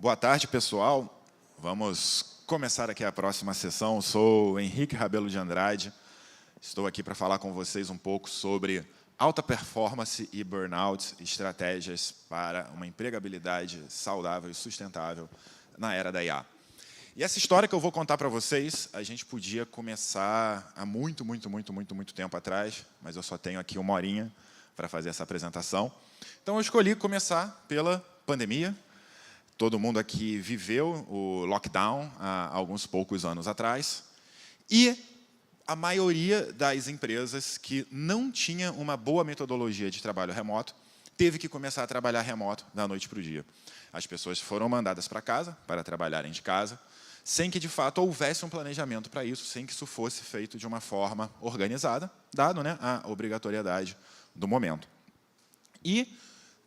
Boa tarde, pessoal. Vamos começar aqui a próxima sessão. Eu sou Henrique Rabelo de Andrade. Estou aqui para falar com vocês um pouco sobre alta performance e burnout, estratégias para uma empregabilidade saudável e sustentável na era da IA. E essa história que eu vou contar para vocês, a gente podia começar há muito tempo atrás, mas eu só tenho aqui uma horinha para fazer essa apresentação. Então, eu escolhi começar pela pandemia. Todo mundo aqui viveu o lockdown há alguns poucos anos atrás. E a maioria das empresas que não tinha uma boa metodologia de trabalho remoto teve que começar a trabalhar remoto da noite para o dia. As pessoas foram mandadas para casa, para trabalharem de casa, sem que, de fato, houvesse um planejamento para isso, sem que isso fosse feito de uma forma organizada, dado, né, a obrigatoriedade do momento. E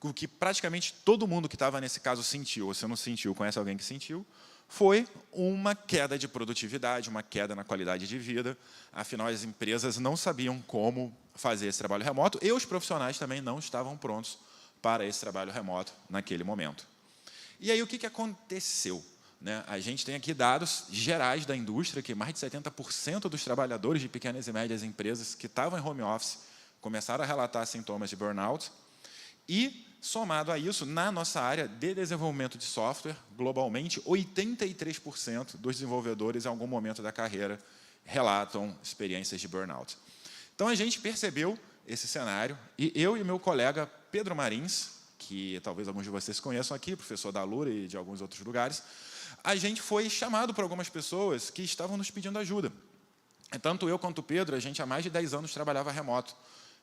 o que praticamente todo mundo que estava nesse caso sentiu, ou se não sentiu, conhece alguém que sentiu, foi uma queda de produtividade, uma queda na qualidade de vida. Afinal, as empresas não sabiam como fazer esse trabalho remoto e os profissionais também não estavam prontos para esse trabalho remoto naquele momento. E aí, o que aconteceu? A gente tem aqui dados gerais da indústria, que mais de 70% dos trabalhadores de pequenas e médias empresas que estavam em home office começaram a relatar sintomas de burnout. E, somado a isso, na nossa área de desenvolvimento de software, globalmente, 83% dos desenvolvedores, em algum momento da carreira, relatam experiências de burnout. Então, a gente percebeu esse cenário, e eu e meu colega Pedro Marins, que talvez alguns de vocês conheçam aqui, professor da Alura e de alguns outros lugares, a gente foi chamado por algumas pessoas que estavam nos pedindo ajuda. Tanto eu quanto o Pedro, a gente há mais de 10 anos trabalhava remoto.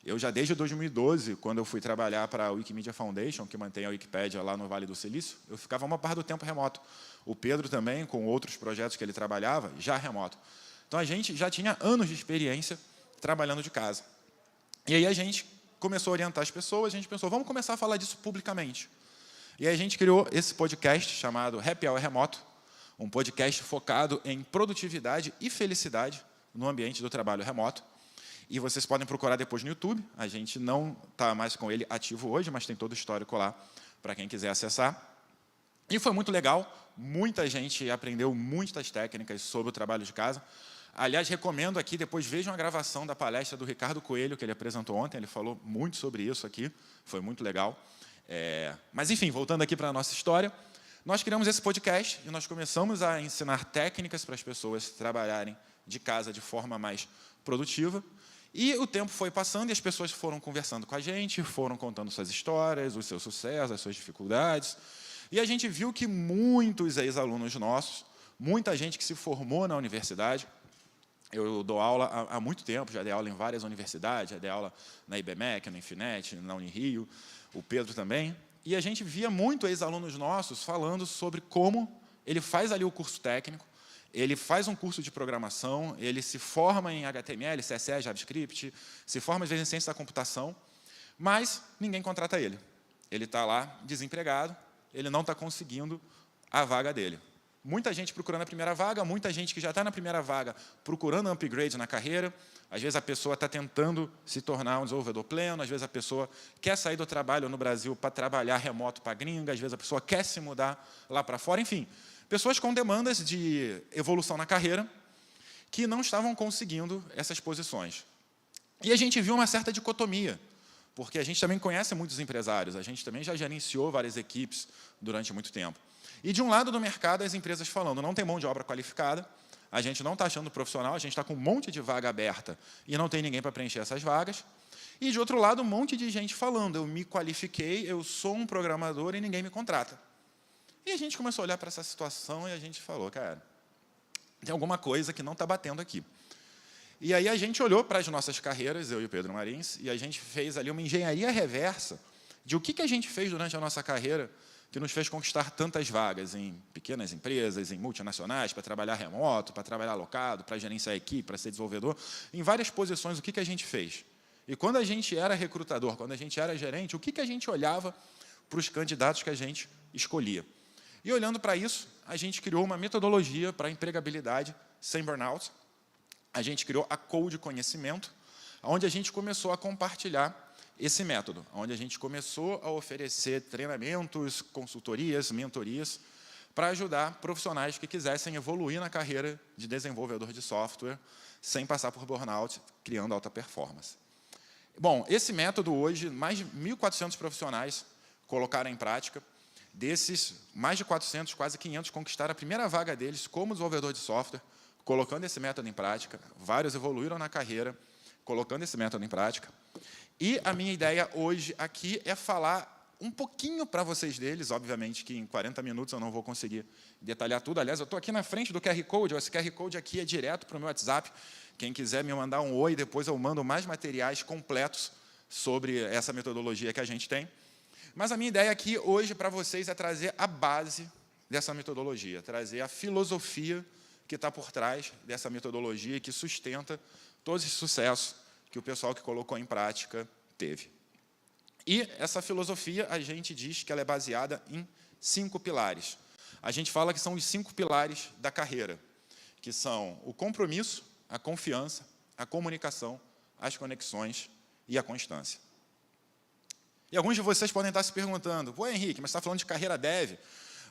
Eu já desde 2012, quando eu fui trabalhar para a Wikimedia Foundation, que mantém a Wikipédia lá no Vale do Silício, eu ficava uma parte do tempo remoto. O Pedro também, com outros projetos que ele trabalhava, já remoto. Então, a gente já tinha anos de experiência trabalhando de casa. E aí a gente começou a orientar as pessoas, a gente pensou, vamos começar a falar disso publicamente. E aí a gente criou esse podcast chamado Happy Hour Remoto, um podcast focado em produtividade e felicidade no ambiente do trabalho remoto. E vocês podem procurar depois no YouTube. A gente não está mais com ele ativo hoje, mas tem todo o histórico lá para quem quiser acessar. E foi muito legal. Muita gente aprendeu muitas técnicas sobre o trabalho de casa. Aliás, recomendo aqui, depois vejam a gravação da palestra do Ricardo Coelho, que ele apresentou ontem. Ele falou muito sobre isso aqui. Foi muito legal. Mas, enfim, voltando aqui para a nossa história, nós criamos esse podcast e nós começamos a ensinar técnicas para as pessoas trabalharem de casa de forma mais produtiva. E o tempo foi passando e as pessoas foram conversando com a gente, foram contando suas histórias, os seus sucessos, as suas dificuldades. E a gente viu que muitos ex-alunos nossos, muita gente que se formou na universidade, eu dou aula há muito tempo, já dei aula em várias universidades, já dei aula na IBMEC, na Infinet, na Unirio, o Pedro também. E a gente via muito ex-alunos nossos falando sobre como ele faz ali o curso técnico, ele faz um curso de programação, ele se forma em HTML, CSS, JavaScript, se forma, às vezes, em ciência da computação, mas ninguém contrata ele. Ele está lá desempregado, ele não está conseguindo a vaga dele. Muita gente procurando a primeira vaga, muita gente que já está na primeira vaga procurando um upgrade na carreira. Às vezes, a pessoa está tentando se tornar um desenvolvedor pleno, às vezes, a pessoa quer sair do trabalho no Brasil para trabalhar remoto para gringa, às vezes, a pessoa quer se mudar lá para fora, enfim. Pessoas com demandas de evolução na carreira que não estavam conseguindo essas posições. E a gente viu uma certa dicotomia, porque a gente também conhece muitos empresários, a gente também já gerenciou várias equipes durante muito tempo. E, de um lado do mercado, as empresas falando, não tem mão de obra qualificada, a gente não está achando profissional, a gente está com um monte de vaga aberta e não tem ninguém para preencher essas vagas. E, de outro lado, um monte de gente falando, eu me qualifiquei, eu sou um programador e ninguém me contrata. E a gente começou a olhar para essa situação e a gente falou, cara, tem alguma coisa que não está batendo aqui. E aí a gente olhou para as nossas carreiras, eu e o Pedro Marins, e a gente fez ali uma engenharia reversa de o que a gente fez durante a nossa carreira que nos fez conquistar tantas vagas em pequenas empresas, em multinacionais, para trabalhar remoto, para trabalhar alocado, para gerenciar a equipe, para ser desenvolvedor, em várias posições, o que a gente fez. E quando a gente era recrutador, quando a gente era gerente, o que a gente olhava para os candidatos que a gente escolhia. E, olhando para isso, a gente criou uma metodologia para a empregabilidade sem burnout. A gente criou a Code Conhecimento, onde a gente começou a compartilhar esse método, onde a gente começou a oferecer treinamentos, consultorias, mentorias, para ajudar profissionais que quisessem evoluir na carreira de desenvolvedor de software, sem passar por burnout, criando alta performance. Bom, esse método hoje, mais de 1.400 profissionais colocaram em prática. Desses, mais de 400, quase 500, conquistaram a primeira vaga deles como desenvolvedor de software, colocando esse método em prática. Vários evoluíram na carreira, colocando esse método em prática. E a minha ideia hoje aqui é falar um pouquinho para vocês deles, obviamente que em 40 minutos eu não vou conseguir detalhar tudo. Aliás, eu estou aqui na frente do QR Code, esse QR Code aqui é direto para o meu WhatsApp. Quem quiser me mandar um oi, depois eu mando mais materiais completos sobre essa metodologia que a gente tem. Mas a minha ideia aqui hoje para vocês é trazer a base dessa metodologia, trazer a filosofia que está por trás dessa metodologia e que sustenta todo esse sucesso que o pessoal que colocou em prática teve. E essa filosofia, a gente diz que ela é baseada em 5 pilares. A gente fala que são os 5 pilares da carreira, que são o compromisso, a confiança, a comunicação, as conexões e a constância. E alguns de vocês podem estar se perguntando, pô, Henrique, mas você está falando de carreira dev?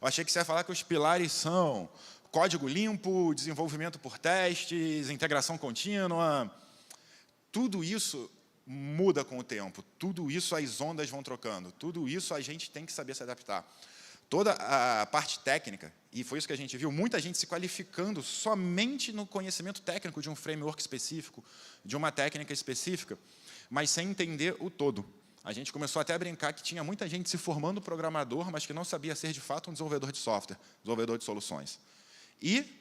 Eu achei que você ia falar que os pilares são código limpo, desenvolvimento por testes, integração contínua. Tudo isso muda com o tempo, tudo isso as ondas vão trocando, tudo isso a gente tem que saber se adaptar. Toda a parte técnica, e foi isso que a gente viu, muita gente se qualificando somente no conhecimento técnico de um framework específico, de uma técnica específica, mas sem entender o todo. A gente começou até a brincar que tinha muita gente se formando programador, mas que não sabia ser de fato um desenvolvedor de software, desenvolvedor de soluções. E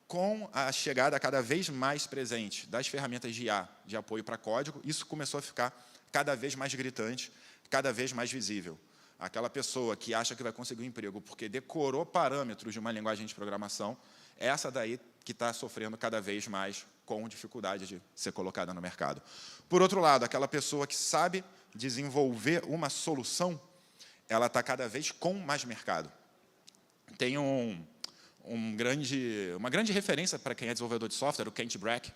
com a chegada cada vez mais presente das ferramentas de IA, de apoio para código, isso começou a ficar cada vez mais gritante, cada vez mais visível. Aquela pessoa que acha que vai conseguir um emprego porque decorou parâmetros de uma linguagem de programação, essa daí que está sofrendo cada vez mais com dificuldade de ser colocada no mercado. Por outro lado, aquela pessoa que sabe desenvolver uma solução, ela está cada vez com mais mercado. Tem uma grande referência para quem é desenvolvedor de software, o Kent Brack,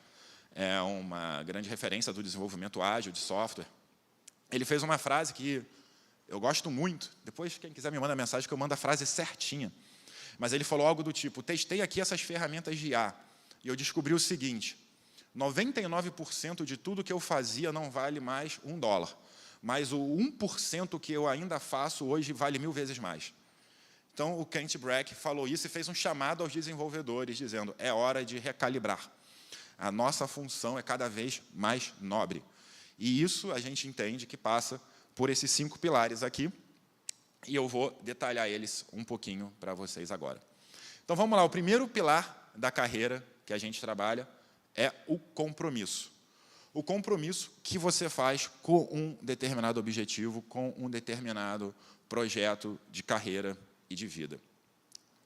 é uma grande referência do desenvolvimento ágil de software. Ele fez uma frase que eu gosto muito, depois quem quiser me manda mensagem que eu mando a frase certinha. Mas ele falou algo do tipo, testei aqui essas ferramentas de IA e eu descobri o seguinte, 99% de tudo que eu fazia não vale mais $1, mas o 1% que eu ainda faço hoje vale 1000 vezes mais. Então, o Kent Brack falou isso e fez um chamado aos desenvolvedores, dizendo, é hora de recalibrar. A nossa função é cada vez mais nobre. E isso a gente entende que passa por esses 5 pilares aqui, e eu vou detalhar eles um pouquinho para vocês agora. Então, vamos lá. O primeiro pilar da carreira que a gente trabalha é o compromisso. O compromisso que você faz com um determinado objetivo, com um determinado projeto de carreira e de vida.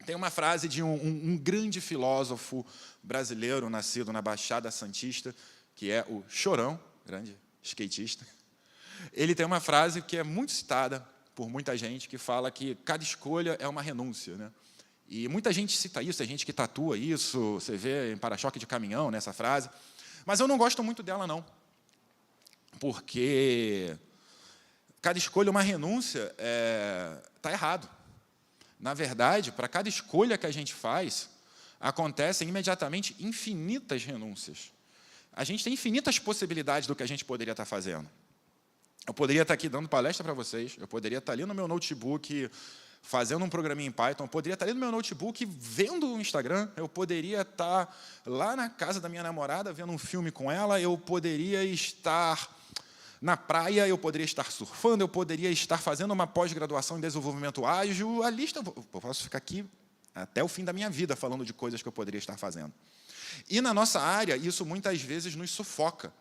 Tem uma frase de um grande filósofo brasileiro, nascido na Baixada Santista, que é o Chorão, grande skatista. Ele tem uma frase que é muito citada por muita gente, que fala que cada escolha é uma renúncia, né? E muita gente cita isso, tem gente que tatua isso, você vê em para-choque de caminhão nessa frase, mas eu não gosto muito dela, não. Porque cada escolha é uma renúncia, está errado. Na verdade, para cada escolha que a gente faz, acontecem imediatamente infinitas renúncias. A gente tem infinitas possibilidades do que a gente poderia estar fazendo. Eu poderia estar aqui dando palestra para vocês, eu poderia estar ali no meu notebook fazendo um programinha em Python, eu poderia estar ali no meu notebook vendo o Instagram, eu poderia estar lá na casa da minha namorada vendo um filme com ela, eu poderia estar na praia, eu poderia estar surfando, eu poderia estar fazendo uma pós-graduação em desenvolvimento ágil, a lista, eu posso ficar aqui até o fim da minha vida falando de coisas que eu poderia estar fazendo. E na nossa área, isso muitas vezes nos sufoca,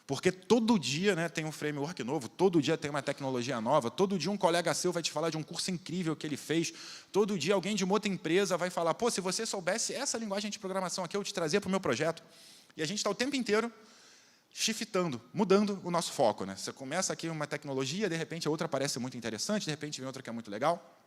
porque todo dia, né, tem um framework novo, todo dia tem uma tecnologia nova, todo dia um colega seu vai te falar de um curso incrível que ele fez, todo dia alguém de uma outra empresa vai falar, pô, se você soubesse essa linguagem de programação aqui, eu te trazia para o meu projeto. E a gente está o tempo inteiro shiftando, mudando o nosso foco, né? Você começa aqui uma tecnologia, de repente a outra parece muito interessante, de repente vem outra que é muito legal.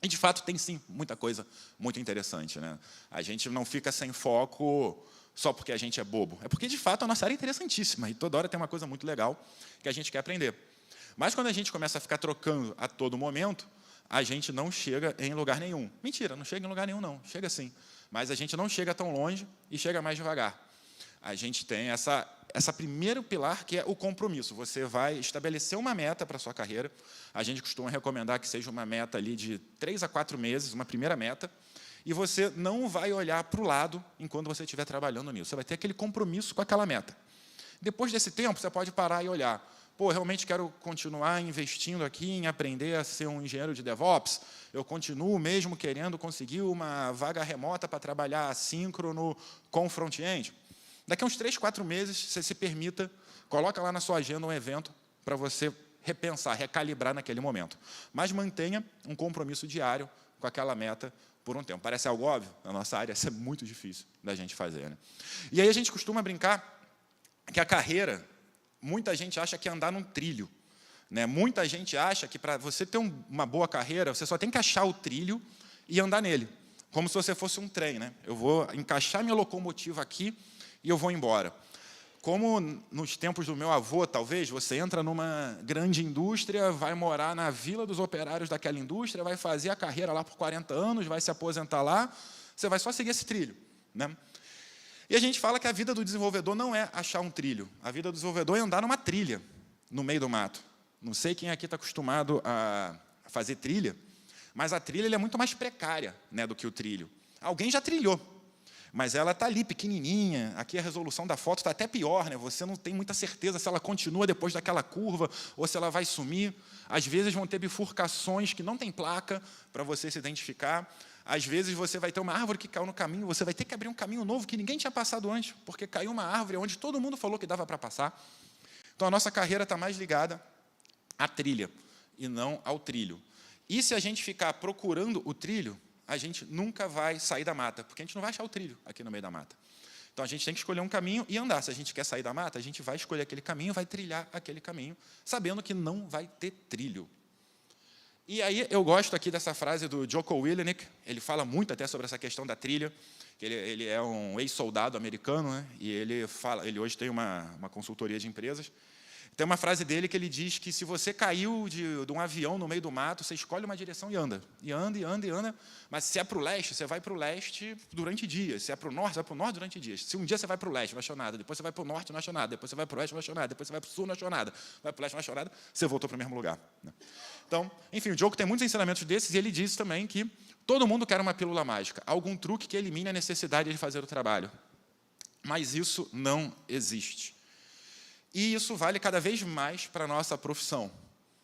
E, de fato, tem, sim, muita coisa muito interessante, né? A gente não fica sem foco só porque a gente é bobo. É porque, de fato, a nossa área é interessantíssima e toda hora tem uma coisa muito legal que a gente quer aprender. Mas, quando a gente começa a ficar trocando a todo momento, a gente não chega em lugar nenhum. Mentira, não chega em lugar nenhum, não. Chega sim. Mas a gente não chega tão longe e chega mais devagar. A gente tem essa primeiro pilar, que é o compromisso. Você vai estabelecer uma meta para a sua carreira. A gente costuma recomendar que seja uma meta ali de 3 a 4 meses, uma primeira meta, e você não vai olhar para o lado enquanto você estiver trabalhando nisso. Você vai ter aquele compromisso com aquela meta. Depois desse tempo, você pode parar e olhar. Pô, realmente quero continuar investindo aqui em aprender a ser um engenheiro de DevOps. Eu continuo mesmo querendo conseguir uma vaga remota para trabalhar assíncrono com front-end. Daqui a uns 3, 4 meses, você se permita, coloca lá na sua agenda um evento para você repensar, recalibrar naquele momento. Mas mantenha um compromisso diário com aquela meta por um tempo. Parece algo óbvio? Na nossa área, isso é muito difícil da gente fazer, né? E aí a gente costuma brincar que a carreira, muita gente acha que é andar num trilho, né? Muita gente acha que para você ter uma boa carreira, você só tem que achar o trilho e andar nele, como se você fosse um trem, né? Eu vou encaixar minha locomotiva aqui e eu vou embora. Como nos tempos do meu avô, talvez, você entra numa grande indústria, vai morar na vila dos operários daquela indústria, vai fazer a carreira lá por 40 anos, vai se aposentar lá, você vai só seguir esse trilho, né? E a gente fala que a vida do desenvolvedor não é achar um trilho. A vida do desenvolvedor é andar numa trilha, no meio do mato. Não sei quem aqui está acostumado a fazer trilha, mas a trilha é muito mais precária, né, do que o trilho. Alguém já trilhou, mas ela está ali, pequenininha. Aqui a resolução da foto está até pior, né? Você não tem muita certeza se ela continua depois daquela curva ou se ela vai sumir. Às vezes vão ter bifurcações que não tem placa para você se identificar. Às vezes você vai ter uma árvore que caiu no caminho, você vai ter que abrir um caminho novo que ninguém tinha passado antes, porque caiu uma árvore onde todo mundo falou que dava para passar. Então, a nossa carreira está mais ligada à trilha e não ao trilho. E se a gente ficar procurando o trilho, a gente nunca vai sair da mata, porque a gente não vai achar o trilho aqui no meio da mata. Então, a gente tem que escolher um caminho e andar. Se a gente quer sair da mata, a gente vai escolher aquele caminho, vai trilhar aquele caminho, sabendo que não vai ter trilho. E aí eu gosto aqui dessa frase do Jocko Willink, ele fala muito até sobre essa questão da trilha, que ele é um ex-soldado americano, né? E ele hoje tem uma consultoria de empresas. Tem uma frase dele que ele diz que se você caiu de um avião no meio do mato, você escolhe uma direção e anda. E anda, e anda, e anda. Mas se é para o leste, você vai para o leste durante dias. Se é para o norte, você vai para o norte durante dias. Se um dia você vai para o leste, não achou nada. Depois você vai para o norte, não achou nada. Depois você vai para o oeste, não achou nada. Depois você vai para o sul, não achou nada. Vai para o leste, não achou nada. Você voltou para o mesmo lugar. Então, enfim, o Jocko tem muitos ensinamentos desses e ele diz também que todo mundo quer uma pílula mágica, algum truque que elimine a necessidade de fazer o trabalho. Mas isso não existe. E isso vale cada vez mais para a nossa profissão.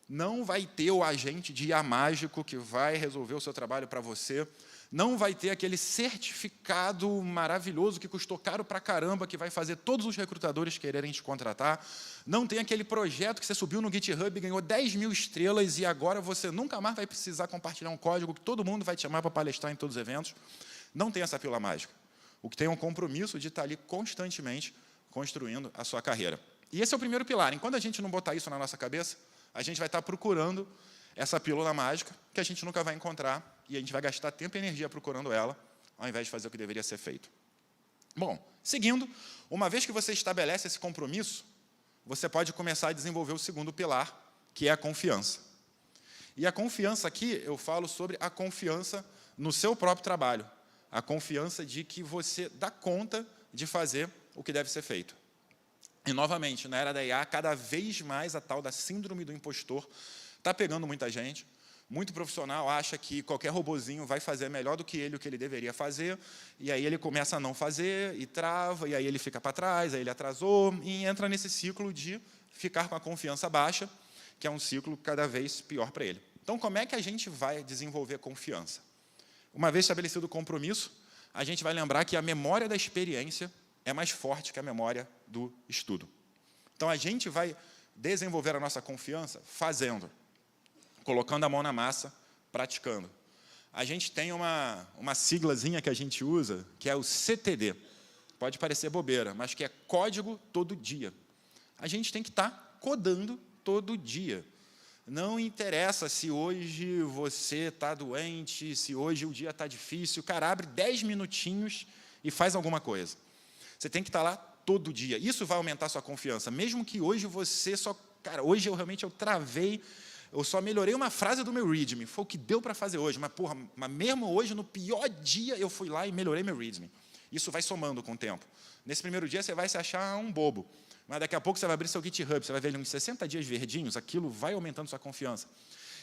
Não vai ter o agente de IA mágico que vai resolver o seu trabalho para você. Não vai ter aquele certificado maravilhoso que custou caro para caramba, que vai fazer todos os recrutadores quererem te contratar. Não tem aquele projeto que você subiu no GitHub, ganhou 10.000 estrelas e agora você nunca mais vai precisar compartilhar um código que todo mundo vai te chamar para palestrar em todos os eventos. Não tem essa pílula mágica. O que tem é um compromisso de estar ali constantemente construindo a sua carreira. E esse é o primeiro pilar. Enquanto a gente não botar isso na nossa cabeça, a gente vai estar procurando essa pílula mágica que a gente nunca vai encontrar e a gente vai gastar tempo e energia procurando ela, ao invés de fazer o que deveria ser feito. Bom, seguindo, uma vez que você estabelece esse compromisso, você pode começar a desenvolver o segundo pilar, que é a confiança. E a confiança aqui, eu falo sobre a confiança no seu próprio trabalho, a confiança de que você dá conta de fazer o que deve ser feito. E, novamente, na era da IA, cada vez mais a tal da síndrome do impostor está pegando muita gente. Muito profissional acha que qualquer robozinho vai fazer melhor do que ele o que ele deveria fazer, e aí ele começa a não fazer, e trava, e aí ele fica para trás, aí ele atrasou, e entra nesse ciclo de ficar com a confiança baixa, que é um ciclo cada vez pior para ele. Então, como é que a gente vai desenvolver confiança? Uma vez estabelecido o compromisso, a gente vai lembrar que a memória da experiência é mais forte que a memória do estudo. Então, a gente vai desenvolver a nossa confiança fazendo, colocando a mão na massa, praticando. A gente tem uma siglazinha que a gente usa, que é o CTD. Pode parecer bobeira, mas que é código todo dia. A gente tem que estar codando todo dia. Não interessa se hoje você está doente, se hoje o dia está difícil. Cara, abre 10 minutinhos e faz alguma coisa. Você tem que estar lá todo dia. Isso vai aumentar a sua confiança. Mesmo que hoje você só... Cara, hoje eu realmente travei, eu só melhorei uma frase do meu README, foi o que deu para fazer hoje, mas, porra, mas mesmo hoje, no pior dia, eu fui lá e melhorei meu README. Isso vai somando com o tempo. Nesse primeiro dia, você vai se achar um bobo, mas daqui a pouco você vai abrir seu GitHub, você vai ver ele uns 60 dias verdinhos, aquilo vai aumentando sua confiança.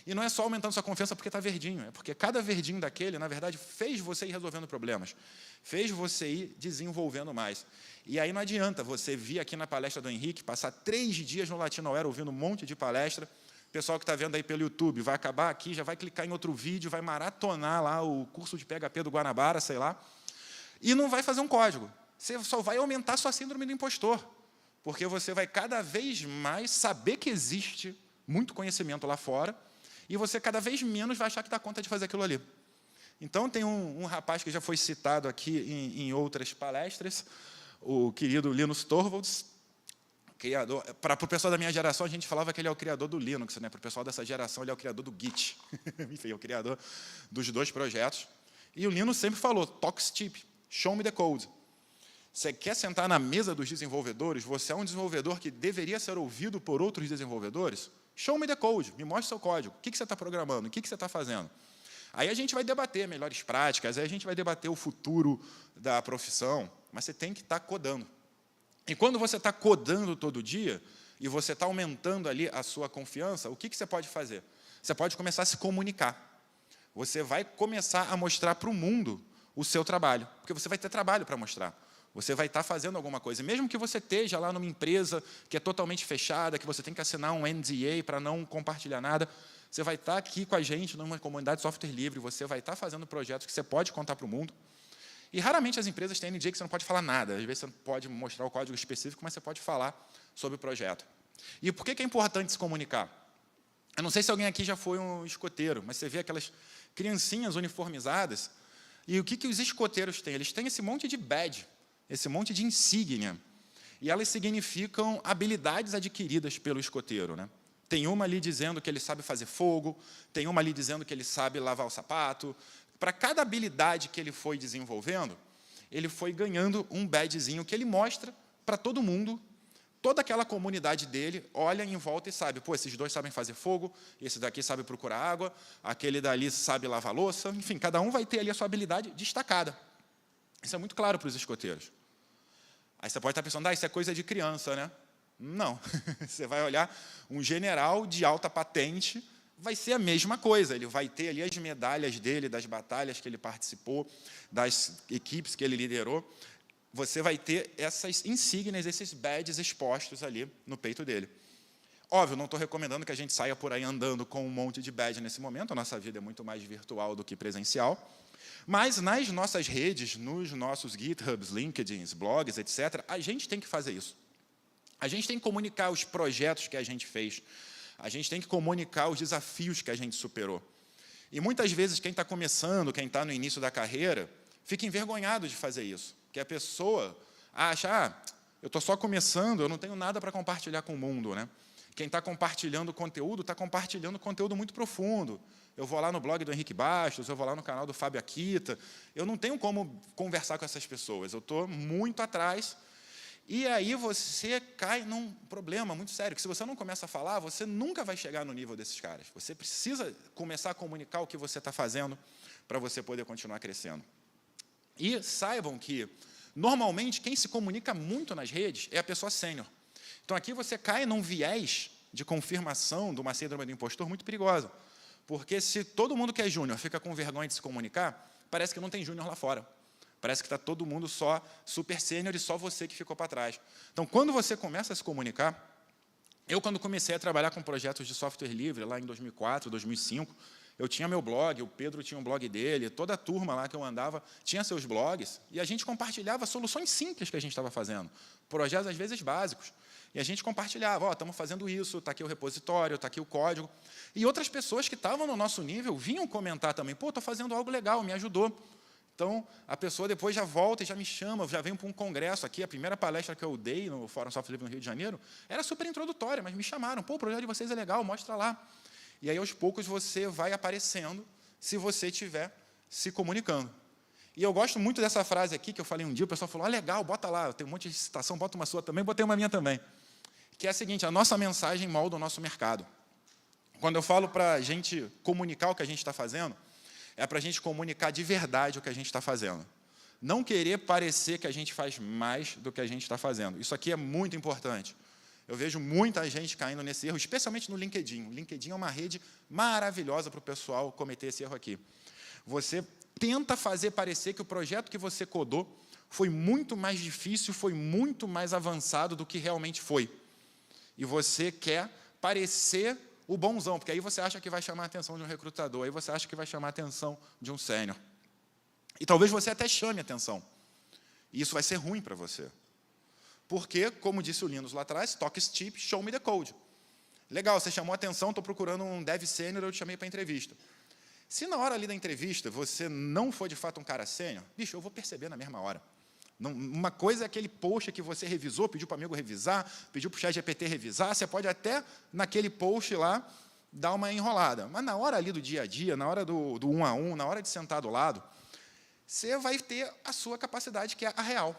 E não é só aumentando sua confiança porque está verdinho, é porque cada verdinho daquele, na verdade, fez você ir resolvendo problemas, fez você ir desenvolvendo mais. E aí não adianta você vir aqui na palestra do Henrique, passar 3 dias no Latinoera ouvindo um monte de palestra, o pessoal que está vendo aí pelo YouTube vai acabar aqui, já vai clicar em outro vídeo, vai maratonar lá o curso de PHP do Guanabara, sei lá, e não vai fazer um código. Você só vai aumentar sua síndrome do impostor, porque você vai cada vez mais saber que existe muito conhecimento lá fora, e você cada vez menos vai achar que dá conta de fazer aquilo ali. Então, tem um rapaz que já foi citado aqui em outras palestras, o querido Linus Torvalds, criador. Para o pessoal da minha geração, a gente falava que ele é o criador do Linux, né? Para o pessoal dessa geração, ele é o criador do Git. Enfim, é o criador dos 2 projetos. E o Linus sempre falou, talk cheap, show me the code. Você quer sentar na mesa dos desenvolvedores? Você é um desenvolvedor que deveria ser ouvido por outros desenvolvedores? Show me the code, me mostre seu código. O que você está programando? O que você está fazendo? Aí a gente vai debater melhores práticas, aí a gente vai debater o futuro da profissão, mas você tem que estar codando. E quando você está codando todo dia, e você está aumentando ali a sua confiança, o que você pode fazer? Você pode começar a se comunicar. Você vai começar a mostrar para o mundo o seu trabalho, porque você vai ter trabalho para mostrar. Você vai estar fazendo alguma coisa. E mesmo que você esteja lá numa empresa que é totalmente fechada, que você tem que assinar um NDA para não compartilhar nada, você vai estar aqui com a gente numa comunidade de software livre, você vai estar fazendo projetos que você pode contar para o mundo. E raramente as empresas têm NDA que você não pode falar nada. Às vezes você não pode mostrar o código específico, mas você pode falar sobre o projeto. E por que é importante se comunicar? Eu não sei se alguém aqui já foi um escoteiro, mas você vê aquelas criancinhas uniformizadas, e o que os escoteiros têm? Eles têm esse monte de badge, esse monte de insígnia, e elas significam habilidades adquiridas pelo escoteiro, né? Tem uma ali dizendo que ele sabe fazer fogo, tem uma ali dizendo que ele sabe lavar o sapato. Para cada habilidade que ele foi desenvolvendo, ele foi ganhando um badgezinho que ele mostra para todo mundo, toda aquela comunidade dele olha em volta e sabe, pô, esses 2 sabem fazer fogo, esse daqui sabe procurar água, aquele dali sabe lavar louça, enfim, cada um vai ter ali a sua habilidade destacada. Isso é muito claro para os escoteiros. Aí você pode estar pensando, isso é coisa de criança, né? Não. Você vai olhar um general de alta patente, vai ser a mesma coisa. Ele vai ter ali as medalhas dele, das batalhas que ele participou, das equipes que ele liderou. Você vai ter essas insígnias, esses badges expostos ali no peito dele. Óbvio, não estou recomendando que a gente saia por aí andando com um monte de badge nesse momento. A nossa vida é muito mais virtual do que presencial. Mas nas nossas redes, nos nossos GitHubs, LinkedIns, blogs, etc., a gente tem que fazer isso. A gente tem que comunicar os projetos que a gente fez. A gente tem que comunicar os desafios que a gente superou. E muitas vezes quem está começando, quem está no início da carreira, fica envergonhado de fazer isso. Porque a pessoa acha, eu estou só começando, eu não tenho nada para compartilhar com o mundo, né? Quem está compartilhando conteúdo, está compartilhando conteúdo muito profundo. Eu vou lá no blog do Henrique Bastos, eu vou lá no canal do Fábio Akita. Eu não tenho como conversar com essas pessoas. Eu estou muito atrás. E aí você cai num problema muito sério, que se você não começa a falar, você nunca vai chegar no nível desses caras. Você precisa começar a comunicar o que você está fazendo para você poder continuar crescendo. E saibam que, normalmente, quem se comunica muito nas redes é a pessoa sênior. Então, aqui você cai num viés de confirmação de uma síndrome do impostor muito perigosa. Porque se todo mundo que é júnior fica com vergonha de se comunicar, parece que não tem júnior lá fora. Parece que está todo mundo só super sênior e só você que ficou para trás. Então, quando você começa a se comunicar, eu, quando comecei a trabalhar com projetos de software livre, lá em 2004, 2005, eu tinha meu blog, o Pedro tinha um blog dele, toda a turma lá que eu andava tinha seus blogs, e a gente compartilhava soluções simples que a gente estava fazendo, projetos, às vezes, básicos. E a gente compartilhava, estamos fazendo isso, está aqui o repositório, está aqui o código. E outras pessoas que estavam no nosso nível vinham comentar também, pô, estou fazendo algo legal, me ajudou. Então, a pessoa depois já volta e já me chama, já vem para um congresso aqui, a primeira palestra que eu dei no Fórum Software Livre no Rio de Janeiro, era super introdutória, mas me chamaram, pô, o projeto de vocês é legal, mostra lá. E aí, aos poucos, você vai aparecendo se você estiver se comunicando. E eu gosto muito dessa frase aqui, que eu falei um dia, o pessoal falou, legal, bota lá, tem um monte de citação, bota uma sua também, botei uma minha também. Que é a seguinte, a nossa mensagem molda o nosso mercado. Quando eu falo para a gente comunicar o que a gente está fazendo, é para a gente comunicar de verdade o que a gente está fazendo. Não querer parecer que a gente faz mais do que a gente está fazendo. Isso aqui é muito importante. Eu vejo muita gente caindo nesse erro, especialmente no LinkedIn. O LinkedIn é uma rede maravilhosa para o pessoal cometer esse erro aqui. Você tenta fazer parecer que o projeto que você codou foi muito mais difícil, foi muito mais avançado do que realmente foi. E você quer parecer o bonzão, porque aí você acha que vai chamar a atenção de um recrutador, aí você acha que vai chamar a atenção de um sênior. E talvez você até chame a atenção. E isso vai ser ruim para você. Porque, como disse o Linus lá atrás, talk is cheap, show me the code. Legal, você chamou a atenção, estou procurando um dev sênior, eu te chamei para a entrevista. Se na hora ali da entrevista você não for de fato um cara sênior, bicho, eu vou perceber na mesma hora. Uma coisa é aquele post que você revisou, pediu para o amigo revisar, pediu para o ChatGPT revisar, você pode até, naquele post lá, dar uma enrolada. Mas na hora ali do dia a dia, na hora do 1 a 1, na hora de sentar do lado, você vai ter a sua capacidade, que é a real.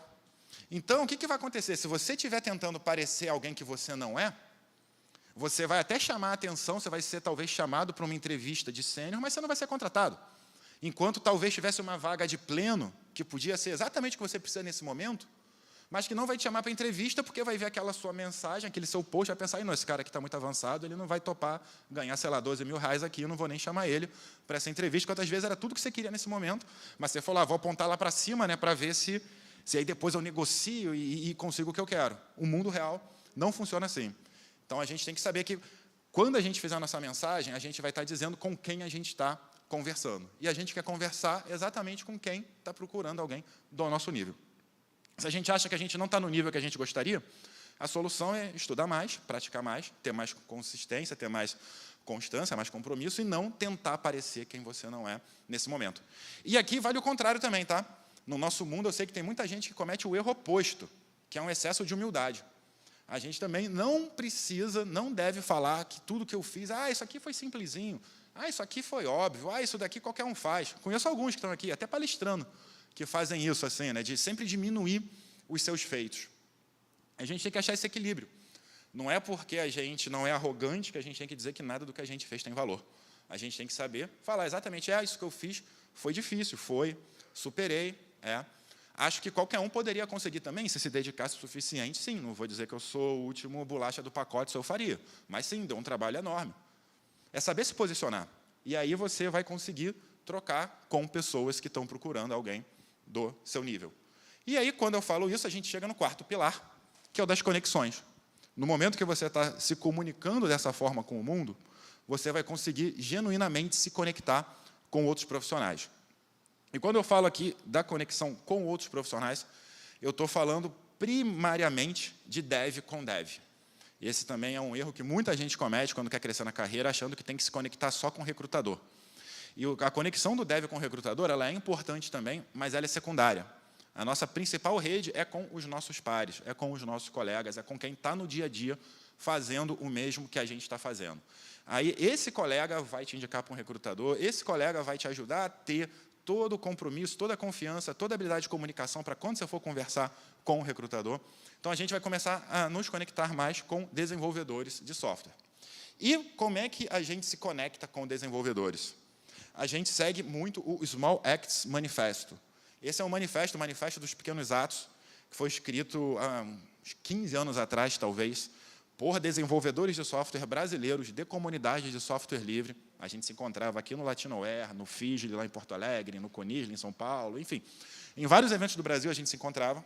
Então, o que vai acontecer? Se você estiver tentando parecer alguém que você não é, você vai até chamar a atenção, você vai ser talvez chamado para uma entrevista de sênior, mas você não vai ser contratado. Enquanto talvez tivesse uma vaga de pleno, que podia ser exatamente o que você precisa nesse momento, mas que não vai te chamar para entrevista, porque vai ver aquela sua mensagem, aquele seu post, vai pensar, não, esse cara aqui está muito avançado, ele não vai topar ganhar, sei lá, 12 mil reais aqui, eu não vou nem chamar ele para essa entrevista, quantas vezes era tudo que você queria nesse momento, mas você falou, vou apontar lá para cima, né, para ver se aí depois eu negocio e consigo o que eu quero. O mundo real não funciona assim. Então, a gente tem que saber que, quando a gente fizer a nossa mensagem, a gente vai estar dizendo com quem a gente está conversando. E a gente quer conversar exatamente com quem está procurando alguém do nosso nível. Se a gente acha que a gente não está no nível que a gente gostaria, a solução é estudar mais, praticar mais, ter mais consistência, ter mais constância, mais compromisso, e não tentar parecer quem você não é nesse momento. E aqui vale o contrário também, tá? No nosso mundo, eu sei que tem muita gente que comete o erro oposto, que é um excesso de humildade. A gente também não precisa, não deve falar que tudo que eu fiz, isso aqui foi simplesinho, isso aqui foi óbvio, isso daqui qualquer um faz. Conheço alguns que estão aqui, até palestrando, que fazem isso, assim, né, de sempre diminuir os seus feitos. A gente tem que achar esse equilíbrio. Não é porque a gente não é arrogante que a gente tem que dizer que nada do que a gente fez tem valor. A gente tem que saber falar exatamente, isso que eu fiz foi difícil, superei, Acho que qualquer um poderia conseguir também, se dedicasse o suficiente, sim. Não vou dizer que eu sou o último bolacha do pacote, isso eu faria. Mas, sim, deu um trabalho enorme. É saber se posicionar. E aí você vai conseguir trocar com pessoas que estão procurando alguém do seu nível. E aí, quando eu falo isso, a gente chega no quarto pilar, que é o das conexões. No momento que você está se comunicando dessa forma com o mundo, você vai conseguir genuinamente se conectar com outros profissionais. E quando eu falo aqui da conexão com outros profissionais, eu estou falando primariamente de dev com dev. Esse também é um erro que muita gente comete quando quer crescer na carreira, achando que tem que se conectar só com o recrutador. E a conexão do dev com o recrutador ela é importante também, mas ela é secundária. A nossa principal rede é com os nossos pares, é com os nossos colegas, é com quem está no dia a dia fazendo o mesmo que a gente está fazendo. Aí esse colega vai te indicar para um recrutador, esse colega vai te ajudar a ter todo o compromisso, toda a confiança, toda a habilidade de comunicação para quando você for conversar com o recrutador. Então, a gente vai começar a nos conectar mais com desenvolvedores de software. E como é que a gente se conecta com desenvolvedores? A gente segue muito o Small Acts Manifesto. Esse é um manifesto, o Manifesto dos Pequenos Atos, que foi escrito há uns 15 anos atrás, talvez, por desenvolvedores de software brasileiros de comunidades de software livre. A gente se encontrava aqui no Latinoware, no FIGLE, lá em Porto Alegre, no Conisle, em São Paulo, enfim. Em vários eventos do Brasil a gente se encontrava.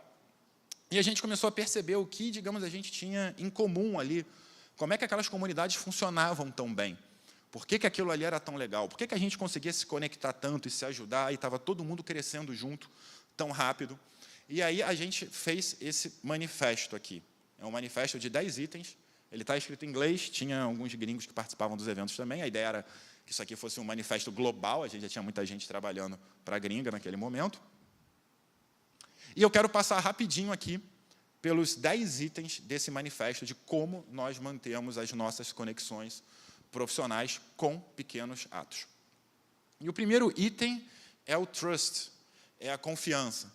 E a gente começou a perceber o que, digamos, a gente tinha em comum ali. Como é que aquelas comunidades funcionavam tão bem? Por que aquilo ali era tão legal? Por que a gente conseguia se conectar tanto e se ajudar e estava todo mundo crescendo junto tão rápido? E aí a gente fez esse manifesto aqui. É um manifesto de 10 itens. Ele está escrito em inglês, tinha alguns gringos que participavam dos eventos também. A ideia era que isso aqui fosse um manifesto global, a gente já tinha muita gente trabalhando para a gringa naquele momento. E eu quero passar rapidinho aqui pelos 10 itens desse manifesto de como nós mantemos as nossas conexões profissionais com pequenos atos. E o primeiro item é o trust, é a confiança.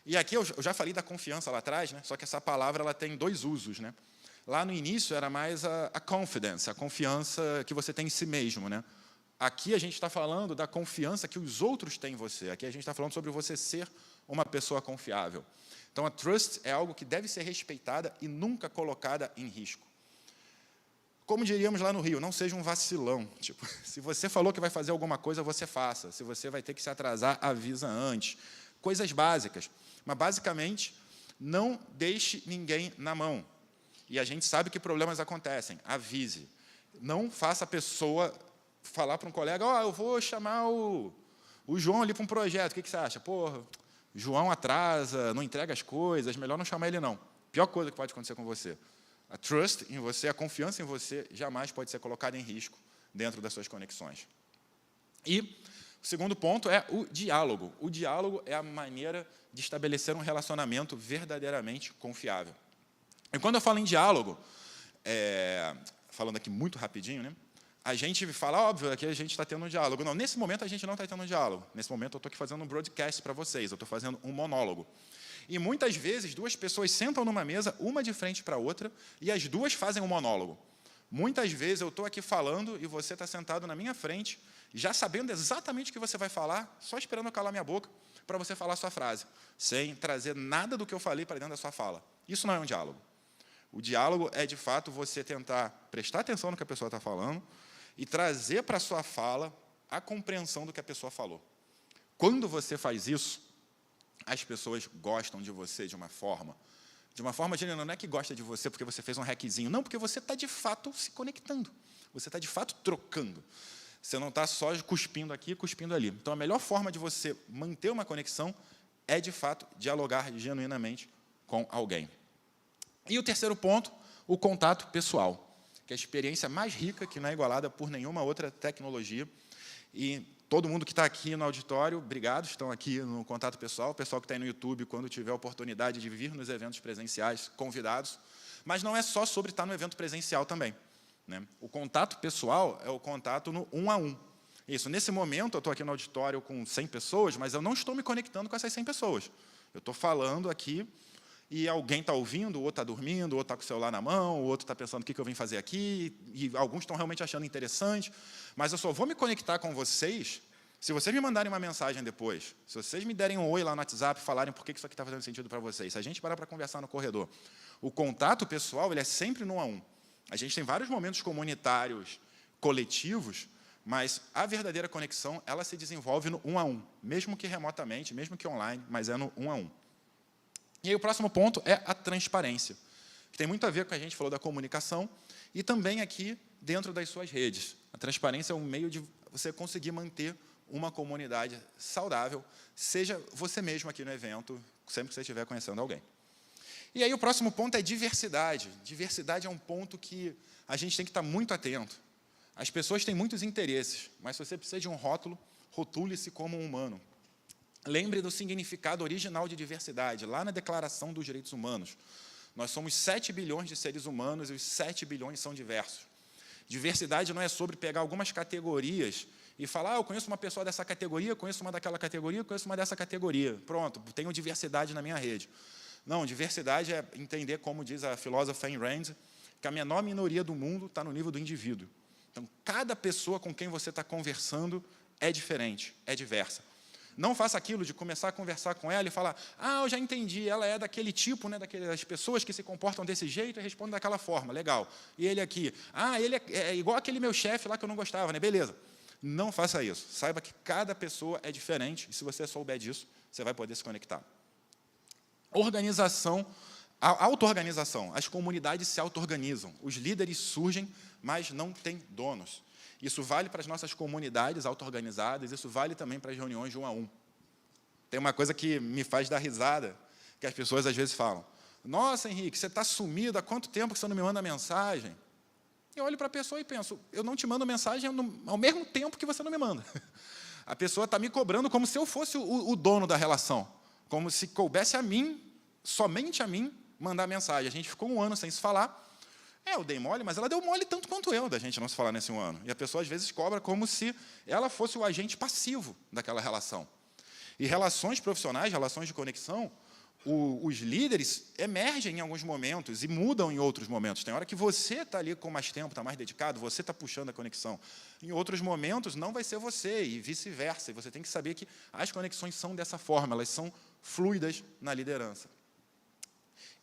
E aqui eu já falei da confiança lá atrás, né? Só que essa palavra ela tem dois usos, né? Lá no início era mais a confidence, a confiança que você tem em si mesmo, né? Aqui a gente está falando da confiança que os outros têm em você. Aqui a gente está falando sobre você ser uma pessoa confiável. Então, a trust é algo que deve ser respeitada e nunca colocada em risco. Como diríamos lá no Rio, não seja um vacilão. Tipo, se você falou que vai fazer alguma coisa, você faça. Se você vai ter que se atrasar, avisa antes. Coisas básicas. Mas, basicamente, não deixe ninguém na mão. E a gente sabe que problemas acontecem. Avise. Não faça a pessoa falar para um colega, eu vou chamar o João ali para um projeto. O que você acha? Porra, João atrasa, não entrega as coisas, melhor não chamar ele, não. Pior coisa que pode acontecer com você. A trust em você, a confiança em você, jamais pode ser colocada em risco dentro das suas conexões. E o segundo ponto é o diálogo. O diálogo é a maneira de estabelecer um relacionamento verdadeiramente confiável. E quando eu falo em diálogo, falando aqui muito rapidinho, né, a gente fala, óbvio, aqui a gente está tendo um diálogo. Não, nesse momento a gente não está tendo um diálogo. Nesse momento eu estou aqui fazendo um broadcast para vocês, eu estou fazendo um monólogo. E muitas vezes duas pessoas sentam numa mesa, uma de frente para a outra, e as duas fazem um monólogo. Muitas vezes eu estou aqui falando e você está sentado na minha frente, já sabendo exatamente o que você vai falar, só esperando eu calar minha boca para você falar a sua frase, sem trazer nada do que eu falei para dentro da sua fala. Isso não é um diálogo. O diálogo é, de fato, você tentar prestar atenção no que a pessoa está falando e trazer para a sua fala a compreensão do que a pessoa falou. Quando você faz isso, as pessoas gostam de você de uma forma genuína. Não é que gosta de você porque você fez um hackzinho, não, porque você está, de fato, se conectando. Você está, de fato, trocando. Você não está só cuspindo aqui, cuspindo ali. Então, a melhor forma de você manter uma conexão é, de fato, dialogar genuinamente com alguém. E o terceiro ponto, o contato pessoal, que é a experiência mais rica, que não é igualada por nenhuma outra tecnologia. E todo mundo que está aqui no auditório, obrigado, estão aqui no contato pessoal. O pessoal que está aí no YouTube, quando tiver a oportunidade de vir nos eventos presenciais, convidados. Mas não é só sobre estar no evento presencial também, né? O contato pessoal é o contato no 1 a 1. Isso, nesse momento, eu estou aqui no auditório com 100 pessoas, mas eu não estou me conectando com essas 100 pessoas. Eu estou falando aqui e alguém está ouvindo, o outro está dormindo, o outro está com o celular na mão, o outro está pensando o que eu vim fazer aqui, e alguns estão realmente achando interessante, mas eu só vou me conectar com vocês se vocês me mandarem uma mensagem depois, se vocês me derem um oi lá no WhatsApp, falarem por que isso aqui está fazendo sentido para vocês, se a gente parar para conversar no corredor. O contato pessoal ele é sempre no 1 a 1. A gente tem vários momentos comunitários, coletivos, mas a verdadeira conexão ela se desenvolve no 1 a 1, mesmo que remotamente, mesmo que online, mas é no 1 a 1. E aí o próximo ponto é a transparência, que tem muito a ver com o que a gente falou da comunicação e também aqui dentro das suas redes. A transparência é um meio de você conseguir manter uma comunidade saudável, seja você mesmo aqui no evento, sempre que você estiver conhecendo alguém. E aí o próximo ponto é diversidade. Diversidade é um ponto que a gente tem que estar muito atento. As pessoas têm muitos interesses, mas se você precisa de um rótulo, rotule-se como um humano. Lembre do significado original de diversidade, lá na Declaração dos Direitos Humanos. Nós somos 7 bilhões de seres humanos e os 7 bilhões são diversos. Diversidade não é sobre pegar algumas categorias e falar, eu conheço uma pessoa dessa categoria, conheço uma daquela categoria, conheço uma dessa categoria. Pronto, tenho diversidade na minha rede. Não, diversidade é entender, como diz a filósofa Ayn Rand, que a menor minoria do mundo está no nível do indivíduo. Então, cada pessoa com quem você está conversando é diferente, é diversa. Não faça aquilo de começar a conversar com ela e falar, eu já entendi, ela é daquele tipo, né, daquelas pessoas que se comportam desse jeito e respondem daquela forma, legal. E ele aqui, ele é igual aquele meu chefe lá que eu não gostava, né, beleza. Não faça isso. Saiba que cada pessoa é diferente e se você souber disso, você vai poder se conectar. Organização, a auto-organização. As comunidades se auto-organizam. Os líderes surgem, mas não têm donos. Isso vale para as nossas comunidades auto-organizadas, isso vale também para as reuniões de 1 a 1. Tem uma coisa que me faz dar risada, que as pessoas às vezes falam, nossa, Henrique, você está sumido, há quanto tempo que você não me manda mensagem? Eu olho para a pessoa e penso, eu não te mando mensagem ao mesmo tempo que você não me manda. A pessoa está me cobrando como se eu fosse o dono da relação, como se coubesse a mim, somente a mim, mandar mensagem. A gente ficou 1 ano sem se falar, eu dei mole, mas ela deu mole tanto quanto eu, da gente não se falar nesse 1 ano. E a pessoa, às vezes, cobra como se ela fosse o agente passivo daquela relação. E relações profissionais, relações de conexão, os líderes emergem em alguns momentos e mudam em outros momentos. Tem hora que você está ali com mais tempo, está mais dedicado, você está puxando a conexão. Em outros momentos, não vai ser você, e vice-versa. E você tem que saber que as conexões são dessa forma, elas são fluidas na liderança.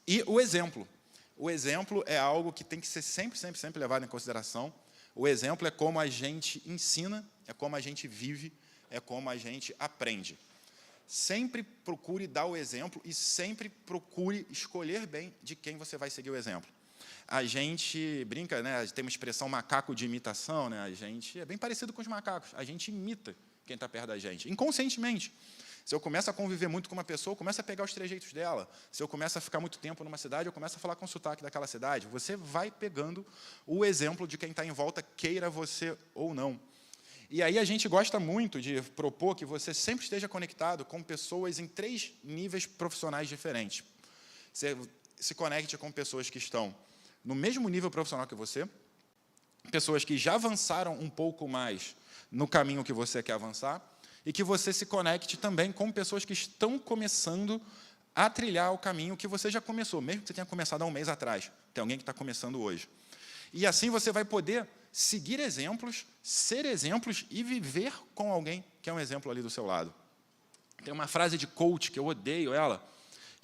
E o exemplo. O exemplo é algo que tem que ser sempre, sempre, sempre levado em consideração. O exemplo é como a gente ensina, é como a gente vive, é como a gente aprende. Sempre procure dar o exemplo e sempre procure escolher bem de quem você vai seguir o exemplo. A gente brinca, né, tem uma expressão macaco de imitação, né, a gente é bem parecido com os macacos, a gente imita quem está perto da gente, inconscientemente. Se eu começo a conviver muito com uma pessoa, eu começo a pegar os trejeitos dela. Se eu começo a ficar muito tempo numa cidade, eu começo a falar com o sotaque daquela cidade. Você vai pegando o exemplo de quem está em volta, queira você ou não. E aí a gente gosta muito de propor que você sempre esteja conectado com pessoas em 3 níveis profissionais diferentes. Você se conecte com pessoas que estão no mesmo nível profissional que você, pessoas que já avançaram um pouco mais no caminho que você quer avançar, e que você se conecte também com pessoas que estão começando a trilhar o caminho que você já começou, mesmo que você tenha começado há um mês atrás. Tem alguém que está começando hoje. E assim você vai poder seguir exemplos, ser exemplos e viver com alguém que é um exemplo ali do seu lado. Tem uma frase de coach, que eu odeio ela,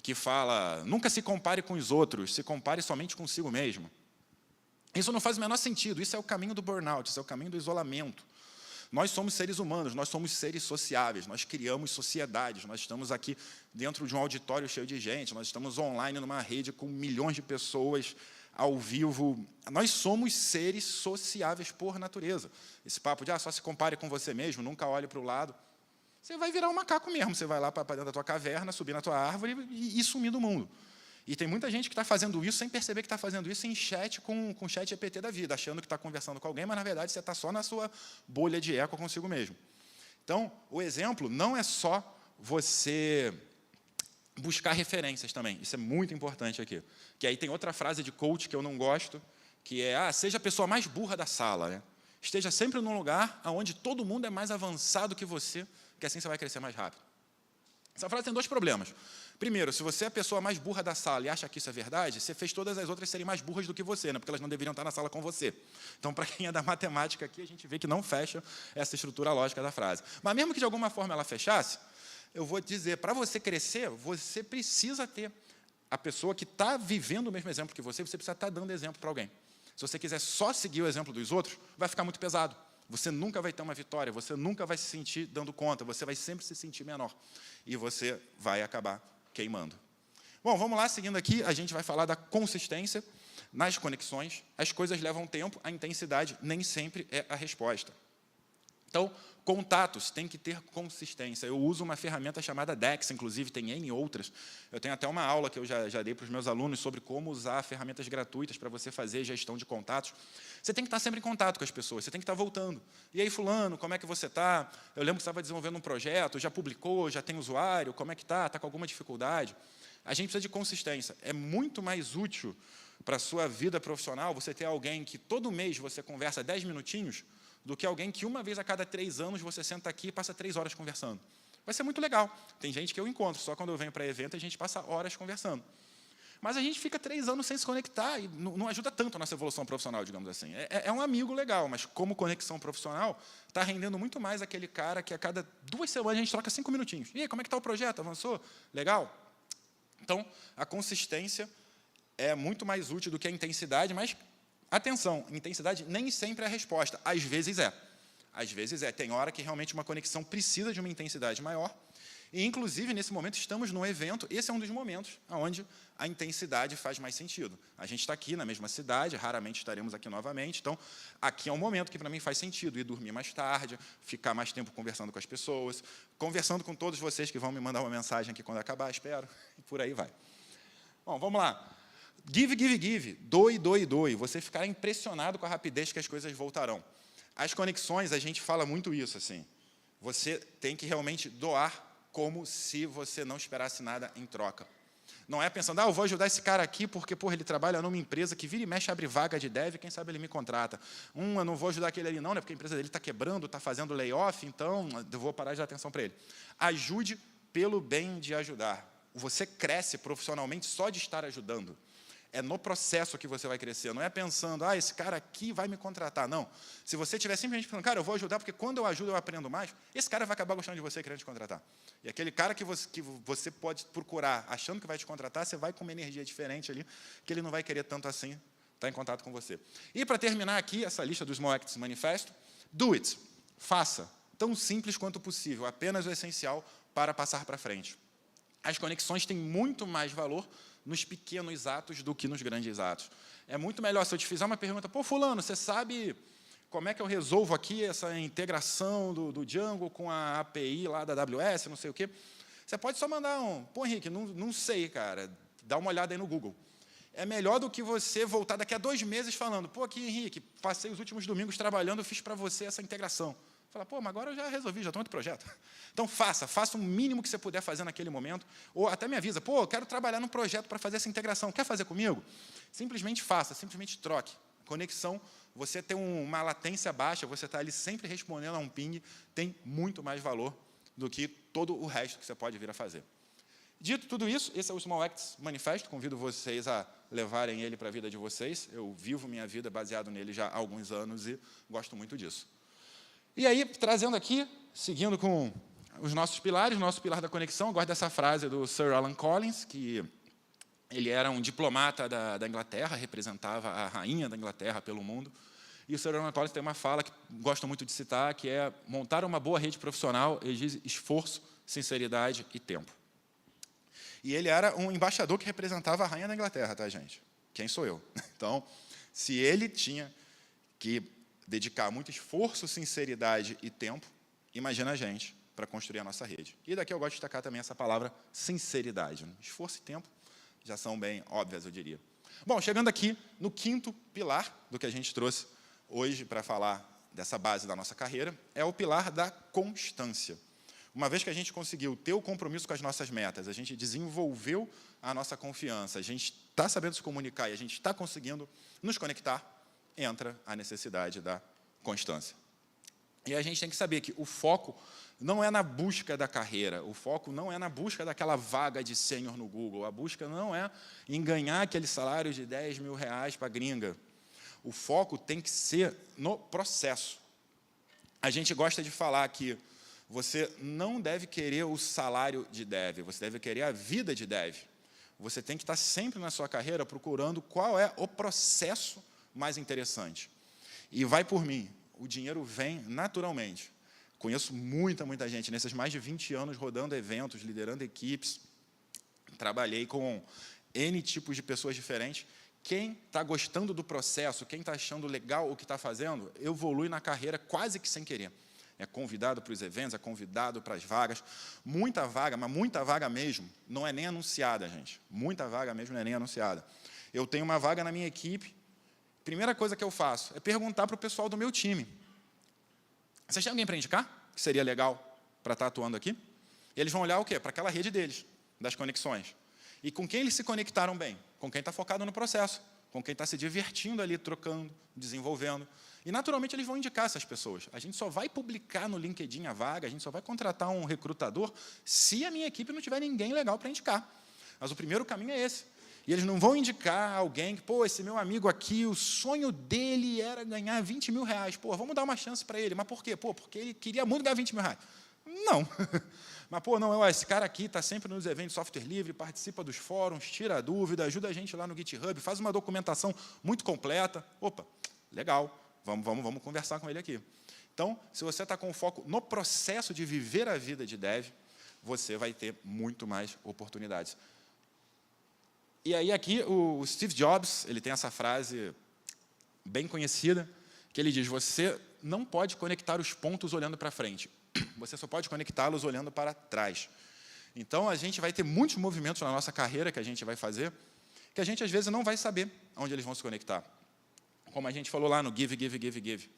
que fala: nunca se compare com os outros, se compare somente consigo mesmo. Isso não faz o menor sentido, isso é o caminho do burnout, isso é o caminho do isolamento. Nós somos seres humanos, nós somos seres sociáveis, nós criamos sociedades, nós estamos aqui dentro de um auditório cheio de gente, nós estamos online numa rede com milhões de pessoas ao vivo. Nós somos seres sociáveis por natureza. Esse papo de só se compare com você mesmo, nunca olhe para o lado. Você vai virar um macaco mesmo, você vai lá para dentro da tua caverna, subir na tua árvore e sumir do mundo. E tem muita gente que está fazendo isso sem perceber que está fazendo isso em chat com o chat GPT da vida, achando que está conversando com alguém, mas, na verdade, você está só na sua bolha de eco consigo mesmo. Então, o exemplo não é só você buscar referências também. Isso é muito importante aqui. Que aí tem outra frase de coach que eu não gosto, que é: seja a pessoa mais burra da sala. Né? Esteja sempre num lugar onde todo mundo é mais avançado que você, que assim você vai crescer mais rápido. Essa frase tem 2 problemas. Primeiro, se você é a pessoa mais burra da sala e acha que isso é verdade, você fez todas as outras serem mais burras do que você, né? Porque elas não deveriam estar na sala com você. Então, para quem é da matemática aqui, a gente vê que não fecha essa estrutura lógica da frase. Mas mesmo que de alguma forma ela fechasse, eu vou dizer, para você crescer, você precisa ter a pessoa que está vivendo o mesmo exemplo que você precisa estar dando exemplo para alguém. Se você quiser só seguir o exemplo dos outros, vai ficar muito pesado. Você nunca vai ter uma vitória, você nunca vai se sentir dando conta, você vai sempre se sentir menor. E você vai acabar queimando. Bom, vamos lá, seguindo aqui, a gente vai falar da consistência nas conexões. As coisas levam tempo, a intensidade nem sempre é a resposta. Então, contatos têm que ter consistência. Eu uso uma ferramenta chamada Dex, inclusive tem N outras. Eu tenho até uma aula que eu já dei para os meus alunos sobre como usar ferramentas gratuitas para você fazer gestão de contatos. Você tem que estar sempre em contato com as pessoas, você tem que estar voltando. E aí, fulano, como é que você está? Eu lembro que você estava desenvolvendo um projeto, já publicou, já tem usuário, como é que está? Está com alguma dificuldade? A gente precisa de consistência. É muito mais útil para a sua vida profissional você ter alguém que todo mês você conversa 10 minutinhos do que alguém que uma vez a cada 3 anos você senta aqui e passa 3 horas conversando. Vai ser muito legal. Tem gente que eu encontro, só quando eu venho para evento a gente passa horas conversando. Mas a gente fica 3 anos sem se conectar e não ajuda tanto a nossa evolução profissional, digamos assim. É um amigo legal, mas como conexão profissional, está rendendo muito mais aquele cara que a cada 2 semanas a gente troca 5 minutinhos. E aí, como é que está o projeto? Avançou? Legal? Então, a consistência é muito mais útil do que a intensidade, mas, atenção, intensidade nem sempre é a resposta. Às vezes é. Às vezes é. Tem hora que realmente uma conexão precisa de uma intensidade maior. E, inclusive, nesse momento, estamos num evento, esse é um dos momentos onde a intensidade faz mais sentido. A gente está aqui na mesma cidade, raramente estaremos aqui novamente, então, aqui é um momento que, para mim, faz sentido ir dormir mais tarde, ficar mais tempo conversando com as pessoas, conversando com todos vocês que vão me mandar uma mensagem aqui quando acabar, espero, e por aí vai. Bom, vamos lá. Give, give, give. Doe, doe, doe. Você ficará impressionado com a rapidez que as coisas voltarão. As conexões, a gente fala muito isso, assim. Você tem que realmente doar como se você não esperasse nada em troca. Não é pensando, eu vou ajudar esse cara aqui porque, ele trabalha numa empresa que vira e mexe, abre vaga de dev, quem sabe ele me contrata. Eu não vou ajudar aquele ali não, né, porque a empresa dele está quebrando, está fazendo layoff, então eu vou parar de dar atenção para ele. Ajude pelo bem de ajudar. você cresce profissionalmente só de estar ajudando. É no processo que você vai crescer, não é pensando, esse cara aqui vai me contratar. Não. Se você estiver simplesmente pensando, cara, eu vou ajudar porque quando eu ajudo eu aprendo mais, esse cara vai acabar gostando de você e querendo te contratar. E aquele cara que você pode procurar achando que vai te contratar, você vai com uma energia diferente ali, que ele não vai querer tanto assim estar em contato com você. E para terminar aqui, essa lista do Small Acts Manifesto, do it, faça, tão simples quanto possível, apenas o essencial para passar para frente. As conexões têm muito mais valor nos pequenos atos do que nos grandes atos. É muito melhor se eu te fizer uma pergunta, fulano, você sabe como é que eu resolvo aqui essa integração do Django com a API lá da AWS, não sei o quê. Você pode só mandar Henrique, não sei, cara, dá uma olhada aí no Google. É melhor do que você voltar daqui a 2 meses falando, aqui, Henrique, passei os últimos domingos trabalhando, fiz para você essa integração. Fala, mas agora eu já resolvi, já estou em outro projeto. Então, faça o mínimo que você puder fazer naquele momento, ou até me avisa, eu quero trabalhar num projeto para fazer essa integração, quer fazer comigo? Simplesmente faça, simplesmente troque. Conexão, você tem uma latência baixa, você está ali sempre respondendo a um ping, tem muito mais valor do que todo o resto que você pode vir a fazer. Dito tudo isso, esse é o Small Acts Manifesto, convido vocês a levarem ele para a vida de vocês, eu vivo minha vida baseado nele já há alguns anos e gosto muito disso. E aí, trazendo aqui, seguindo com os nossos pilares, o nosso pilar da conexão, eu gosto dessa frase do Sir Alan Collins, que ele era um diplomata da Inglaterra, representava a rainha da Inglaterra pelo mundo, e o Sir Alan Collins tem uma fala que gosto muito de citar, que é montar uma boa rede profissional exige esforço, sinceridade e tempo. E ele era um embaixador que representava a rainha da Inglaterra, tá, gente? Quem sou eu? Então, se ele tinha que dedicar muito esforço, sinceridade e tempo, imagina a gente para construir a nossa rede. E daqui eu gosto de destacar também essa palavra sinceridade. Esforço e tempo já são bem óbvias, eu diria. Bom, chegando aqui no 5º pilar do que a gente trouxe hoje para falar dessa base da nossa carreira, é o pilar da constância. Uma vez que a gente conseguiu ter o compromisso com as nossas metas, a gente desenvolveu a nossa confiança, a gente está sabendo se comunicar e a gente está conseguindo nos conectar, entra a necessidade da constância. E a gente tem que saber que o foco não é na busca da carreira, o foco não é na busca daquela vaga de sênior no Google, a busca não é em ganhar aquele salário de 10 mil reais para a gringa. O foco tem que ser no processo. A gente gosta de falar que você não deve querer o salário de dev, você deve querer a vida de dev. Você tem que estar sempre na sua carreira procurando qual é o processo mais interessante. E vai por mim, o dinheiro vem naturalmente. Conheço muita gente, nesses mais de 20 anos rodando eventos, liderando equipes, trabalhei com N tipos de pessoas diferentes. Quem está gostando do processo, quem está achando legal o que está fazendo, evolui na carreira quase que sem querer. É convidado para os eventos, é convidado para as vagas. Muita vaga, mas muita vaga mesmo, não é nem anunciada, gente. Muita vaga mesmo não é nem anunciada. Eu tenho uma vaga na minha equipe, primeira coisa que eu faço é perguntar para o pessoal do meu time. Vocês têm alguém para indicar que seria legal para estar atuando aqui? E eles vão olhar o quê? Para aquela rede deles, das conexões. E com quem eles se conectaram bem? Com quem está focado no processo, com quem está se divertindo ali, trocando, desenvolvendo. E, naturalmente, eles vão indicar essas pessoas. A gente só vai publicar no LinkedIn a vaga, a gente só vai contratar um recrutador se a minha equipe não tiver ninguém legal para indicar. Mas o primeiro caminho é esse. E eles não vão indicar alguém que, esse meu amigo aqui, o sonho dele era ganhar 20 mil reais. Vamos dar uma chance para ele. Mas por quê? Porque ele queria muito ganhar 20 mil reais. Não. Mas, não, esse cara aqui está sempre nos eventos de software livre, participa dos fóruns, tira dúvida, ajuda a gente lá no GitHub, faz uma documentação muito completa. Legal, vamos conversar com ele aqui. Então, se você está com foco no processo de viver a vida de dev, você vai ter muito mais oportunidades. E aí, aqui, o Steve Jobs, ele tem essa frase bem conhecida, que ele diz, você não pode conectar os pontos olhando para frente. Você só pode conectá-los olhando para trás. Então, a gente vai ter muitos movimentos na nossa carreira que a gente vai fazer, que a gente, às vezes, não vai saber onde eles vão se conectar. Como a gente falou lá no Give, Give, Give, Give.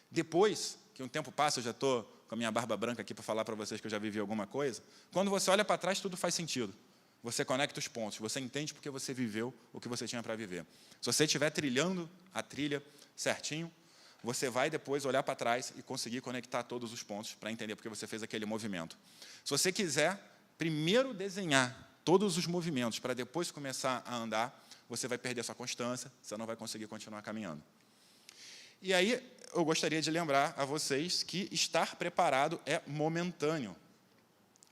Depois que um tempo passa, eu já estou com a minha barba branca aqui para falar para vocês que eu já vivi alguma coisa, quando você olha para trás, tudo faz sentido. Você conecta os pontos, você entende porque você viveu o que você tinha para viver. Se você estiver trilhando a trilha certinho, você vai depois olhar para trás e conseguir conectar todos os pontos para entender porque você fez aquele movimento. Se você quiser, primeiro desenhar todos os movimentos para depois começar a andar, você vai perder sua constância, você não vai conseguir continuar caminhando. E aí, eu gostaria de lembrar a vocês que estar preparado é momentâneo,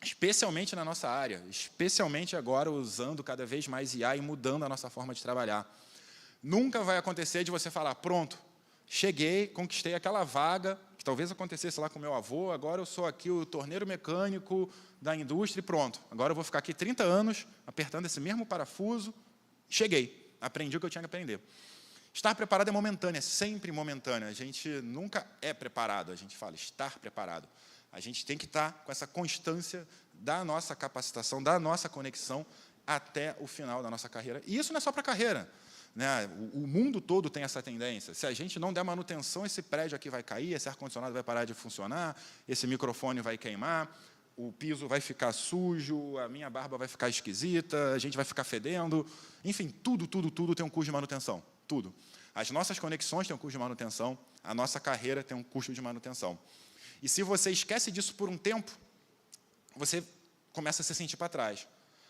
especialmente na nossa área, especialmente agora usando cada vez mais IA e mudando a nossa forma de trabalhar. Nunca vai acontecer de você falar, pronto, cheguei, conquistei aquela vaga, que talvez acontecesse lá com meu avô, agora eu sou aqui o torneiro mecânico da indústria e pronto. Agora eu vou ficar aqui 30 anos apertando esse mesmo parafuso, cheguei, aprendi o que eu tinha que aprender. Estar preparado é momentâneo, é sempre momentâneo. A gente nunca é preparado, a gente fala estar preparado. A gente tem que estar com essa constância da nossa capacitação, da nossa conexão até o final da nossa carreira. E isso não é só para a carreira, né? O mundo todo tem essa tendência. Se a gente não der manutenção, esse prédio aqui vai cair, esse ar-condicionado vai parar de funcionar, esse microfone vai queimar, o piso vai ficar sujo, a minha barba vai ficar esquisita, a gente vai ficar fedendo. Enfim, tudo tem um custo de manutenção. Tudo. As nossas conexões têm um custo de manutenção, a nossa carreira tem um custo de manutenção. E se você esquece disso por um tempo, você começa a se sentir para trás.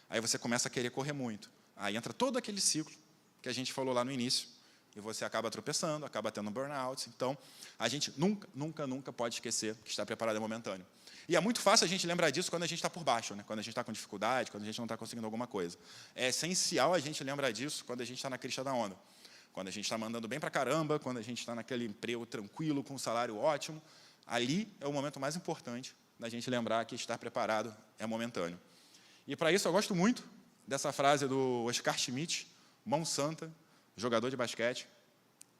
Aí você começa a querer correr muito. Aí entra todo aquele ciclo que a gente falou lá no início, e você acaba tropeçando, acaba tendo um burnout. Então, a gente nunca pode esquecer que estar preparado é momentâneo. E é muito fácil a gente lembrar disso quando a gente está por baixo, né? Quando a gente está com dificuldade, quando a gente não está conseguindo alguma coisa. É essencial a gente lembrar disso quando a gente está na crista da onda. Quando a gente está mandando bem para caramba, quando a gente está naquele emprego tranquilo, com um salário ótimo, ali é o momento mais importante da gente lembrar que estar preparado é momentâneo. E, para isso, eu gosto muito dessa frase do Oscar Schmidt, mão santa, jogador de basquete.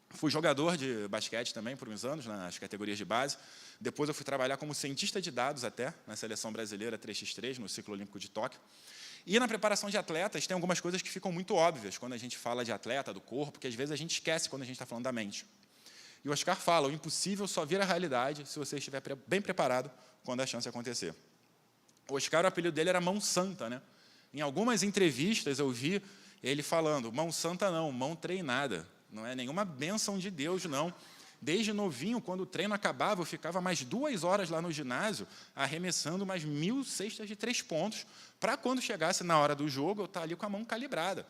Fui jogador de basquete também por uns anos, nas categorias de base. Depois eu fui trabalhar como cientista de dados até, na seleção brasileira 3x3, no ciclo olímpico de Tóquio. E na preparação de atletas, tem algumas coisas que ficam muito óbvias quando a gente fala de atleta, do corpo, que às vezes a gente esquece quando a gente está falando da mente. E o Oscar fala, o impossível só vira realidade se você estiver bem preparado quando a chance acontecer. O Oscar, o apelido dele era mão santa, né? Em algumas entrevistas eu vi ele falando, mão santa não, mão treinada. Não é nenhuma bênção de Deus, não. Desde novinho, quando o treino acabava, eu ficava mais 2 horas lá no ginásio, arremessando mais 1000 cestas de 3 pontos, para quando chegasse na hora do jogo, eu estar ali com a mão calibrada.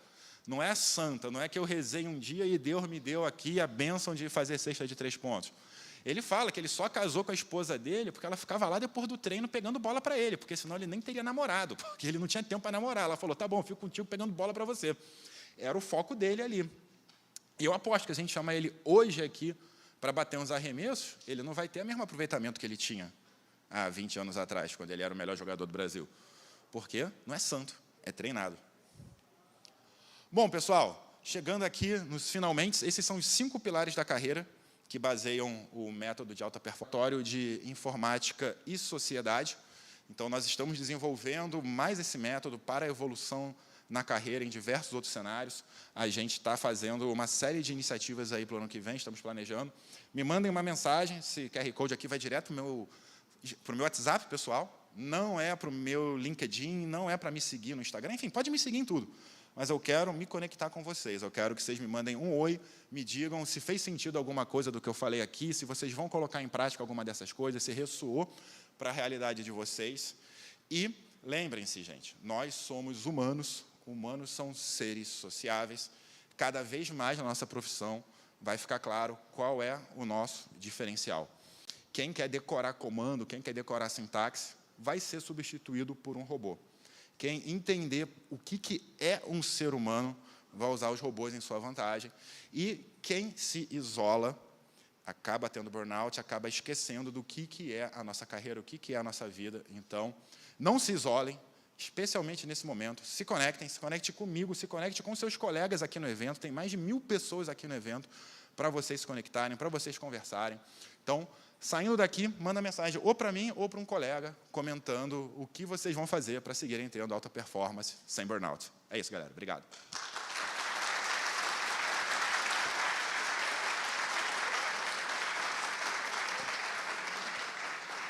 Não é santa, não é que eu rezei um dia e Deus me deu aqui a bênção de fazer cesta de 3 pontos. Ele fala que ele só casou com a esposa dele porque ela ficava lá depois do treino pegando bola para ele, porque senão ele nem teria namorado, porque ele não tinha tempo para namorar. Ela falou, tá bom, eu fico contigo pegando bola para você. Era o foco dele ali. E eu aposto que a gente chama ele hoje aqui para bater uns arremessos, ele não vai ter o mesmo aproveitamento que ele tinha há 20 anos atrás, quando ele era o melhor jogador do Brasil. Porque não é santo, é treinado. Bom, pessoal, chegando aqui nos finalmente, esses são os 5 pilares da carreira que baseiam o método de alta performance de informática e sociedade. Então, nós estamos desenvolvendo mais esse método para a evolução na carreira, em diversos outros cenários. A gente está fazendo uma série de iniciativas aí para o ano que vem, estamos planejando. Me mandem uma mensagem, esse QR Code aqui vai direto para o meu WhatsApp, pessoal. Não é para o meu LinkedIn, não é para me seguir no Instagram. Enfim, pode me seguir em tudo. Mas eu quero me conectar com vocês. Eu quero que vocês me mandem um oi, me digam se fez sentido alguma coisa do que eu falei aqui, se vocês vão colocar em prática alguma dessas coisas, se ressoou para a realidade de vocês. E lembrem-se, gente, nós somos humanos. Humanos são seres sociáveis. Cada vez mais na nossa profissão vai ficar claro qual é o nosso diferencial. Quem quer decorar comando, quem quer decorar sintaxe, vai ser substituído por um robô. Quem entender o que é um ser humano vai usar os robôs em sua vantagem. E quem se isola acaba tendo burnout, acaba esquecendo do que é a nossa carreira, o que é a nossa vida. Então, não se isolem, especialmente nesse momento. Se conecte comigo, se conecte com seus colegas aqui no evento. Tem mais de 1000 pessoas aqui no evento para vocês se conectarem, para vocês conversarem. Então, saindo daqui, manda mensagem ou para mim ou para um colega, comentando o que vocês vão fazer para seguirem tendo alta performance sem burnout. É isso, galera. Obrigado.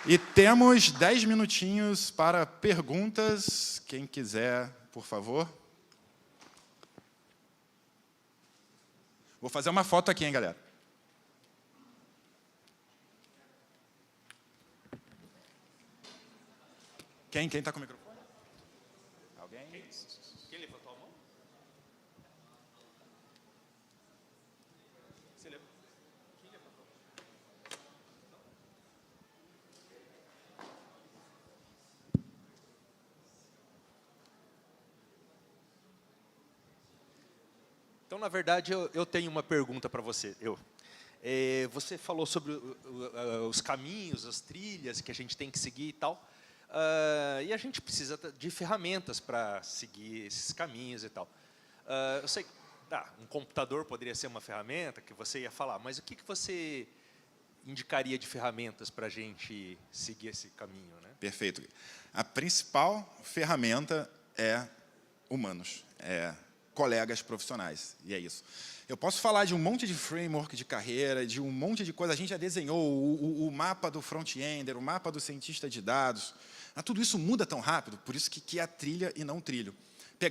E temos 10 minutinhos para perguntas. Quem quiser, por favor. Vou fazer uma foto aqui, hein, galera. Quem está com o microfone? Alguém? alguém? Quem levantou a mão? Quem levantou? Então, na verdade, eu tenho uma pergunta para você. Você falou sobre os caminhos, as trilhas que a gente tem que seguir e tal. E a gente precisa de ferramentas para seguir esses caminhos e tal. Eu sei que um computador poderia ser uma ferramenta que você ia falar, mas o que você indicaria de ferramentas para a gente seguir esse caminho, né? Perfeito. A principal ferramenta é humanos, colegas profissionais, e é isso. Eu posso falar de um monte de framework de carreira, de um monte de coisa. A gente já desenhou o mapa do front-ender, o mapa do cientista de dados. Mas tudo isso muda tão rápido, por isso que é trilha e não trilho.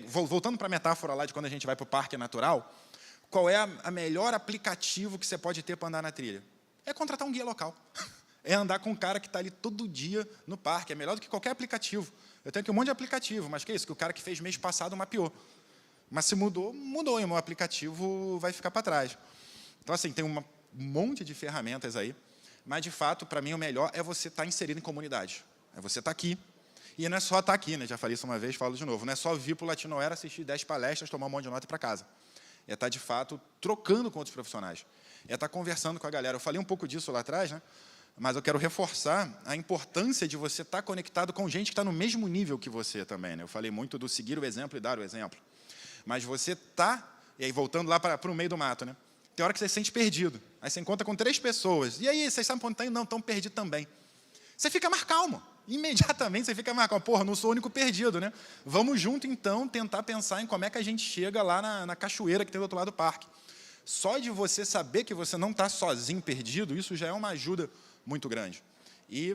Voltando para a metáfora lá de quando a gente vai para o parque natural, qual é a melhor aplicativo que você pode ter para andar na trilha? É contratar um guia local. É andar com um cara que está ali todo dia no parque. É melhor do que qualquer aplicativo. Eu tenho aqui um monte de aplicativo, mas que é isso? Que o cara que fez mês passado mapeou. Mas se mudou, e o meu aplicativo vai ficar para trás. Então, assim, tem um monte de ferramentas aí, mas, de fato, para mim, o melhor é você estar inserido em comunidade. É você estar aqui. E não é só estar aqui, né? Já falei isso uma vez, falo de novo. Não é só vir para o Latinoera, assistir 10 palestras, tomar um monte de nota e ir para casa. É estar, de fato, trocando com outros profissionais. É estar conversando com a galera. Eu falei um pouco disso lá atrás, né? Mas eu quero reforçar a importância de você estar conectado com gente que está no mesmo nível que você também, né? Eu falei muito do seguir o exemplo e dar o exemplo. Mas você está, e aí voltando lá para o meio do mato, né? Tem hora que você se sente perdido. Aí você encontra com 3 pessoas. E aí, vocês sabem onde estão? Não, estão perdidos também. Você fica mais calmo. Imediatamente você fica mais calmo. Porra, não sou o único perdido, né? Vamos junto, então, tentar pensar em como é que a gente chega lá na cachoeira que tem do outro lado do parque. Só de você saber que você não está sozinho, perdido, isso já é uma ajuda muito grande. E,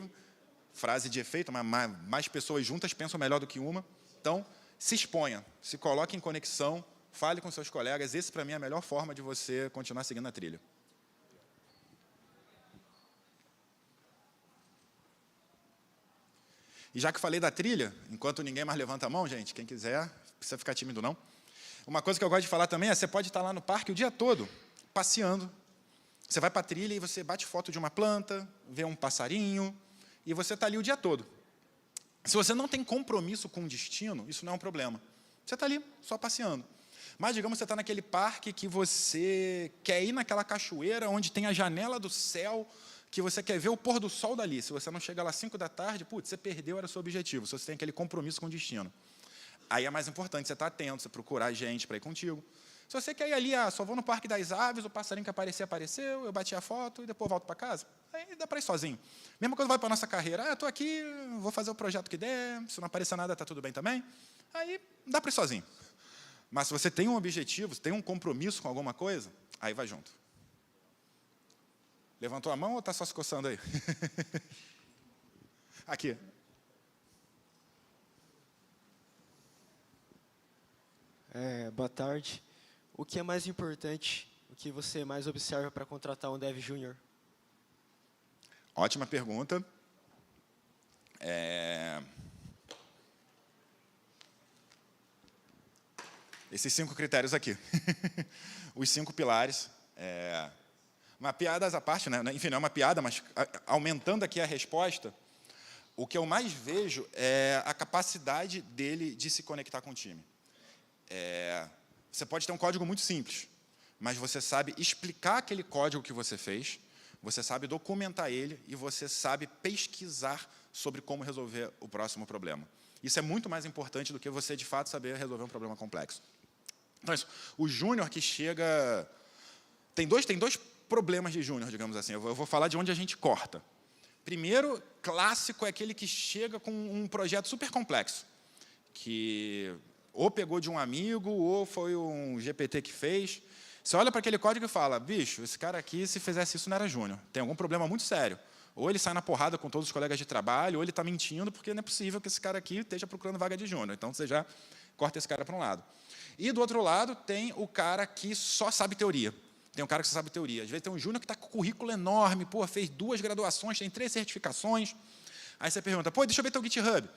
frase de efeito, mais pessoas juntas pensam melhor do que uma. Então, se exponha, se coloque em conexão, fale com seus colegas. Esse, para mim, é a melhor forma de você continuar seguindo a trilha. E já que falei da trilha, enquanto ninguém mais levanta a mão, gente, quem quiser, não precisa ficar tímido, não. Uma coisa que eu gosto de falar também é, você pode estar lá no parque o dia todo, passeando. Você vai para a trilha e você bate foto de uma planta, vê um passarinho, e você está ali o dia todo. Se você não tem compromisso com o destino, isso não é um problema. Você está ali, só passeando. Mas, digamos, você está naquele parque que você quer ir naquela cachoeira onde tem a janela do céu, que você quer ver o pôr do sol dali. Se você não chega lá às 5 da tarde, putz, você perdeu, era o seu objetivo. Se você tem aquele compromisso com o destino. Aí é mais importante você estar atento, você procurar gente para ir contigo. Se você quer ir ali, só vou no Parque das Aves, o passarinho que apareceu, eu bati a foto e depois volto para casa. Aí dá para ir sozinho. Mesma coisa vai para a nossa carreira. Estou aqui, vou fazer o projeto que der, se não aparecer nada, está tudo bem também. Aí dá para ir sozinho. Mas se você tem um objetivo, se tem um compromisso com alguma coisa, aí vai junto. Levantou a mão ou está só se coçando aí? Aqui. Boa tarde. O que é mais importante, o que você mais observa para contratar um Dev Júnior? Ótima pergunta. Esses 5 critérios aqui. Os 5 pilares. Uma piada à parte, né? Enfim, não é uma piada, mas aumentando aqui a resposta, o que eu mais vejo é a capacidade dele de se conectar com o time. Você pode ter um código muito simples, mas você sabe explicar aquele código que você fez, você sabe documentar ele e você sabe pesquisar sobre como resolver o próximo problema. Isso é muito mais importante do que você, de fato, saber resolver um problema complexo. Então, o júnior que chega... Tem dois problemas de júnior, digamos assim. Eu vou falar de onde a gente corta. Primeiro, clássico é aquele que chega com um projeto super complexo, que ou pegou de um amigo, ou foi um GPT que fez. Você olha para aquele código e fala, bicho, esse cara aqui, se fizesse isso, não era júnior. Tem algum problema muito sério. Ou ele sai na porrada com todos os colegas de trabalho, ou ele está mentindo, porque não é possível que esse cara aqui esteja procurando vaga de júnior. Então, você já corta esse cara para um lado. E, do outro lado, tem o cara que só sabe teoria. Tem um cara que só sabe teoria. Às vezes tem um júnior que está com um currículo enorme, fez 2 graduações, tem 3 certificações. Aí você pergunta, deixa eu ver teu GitHub.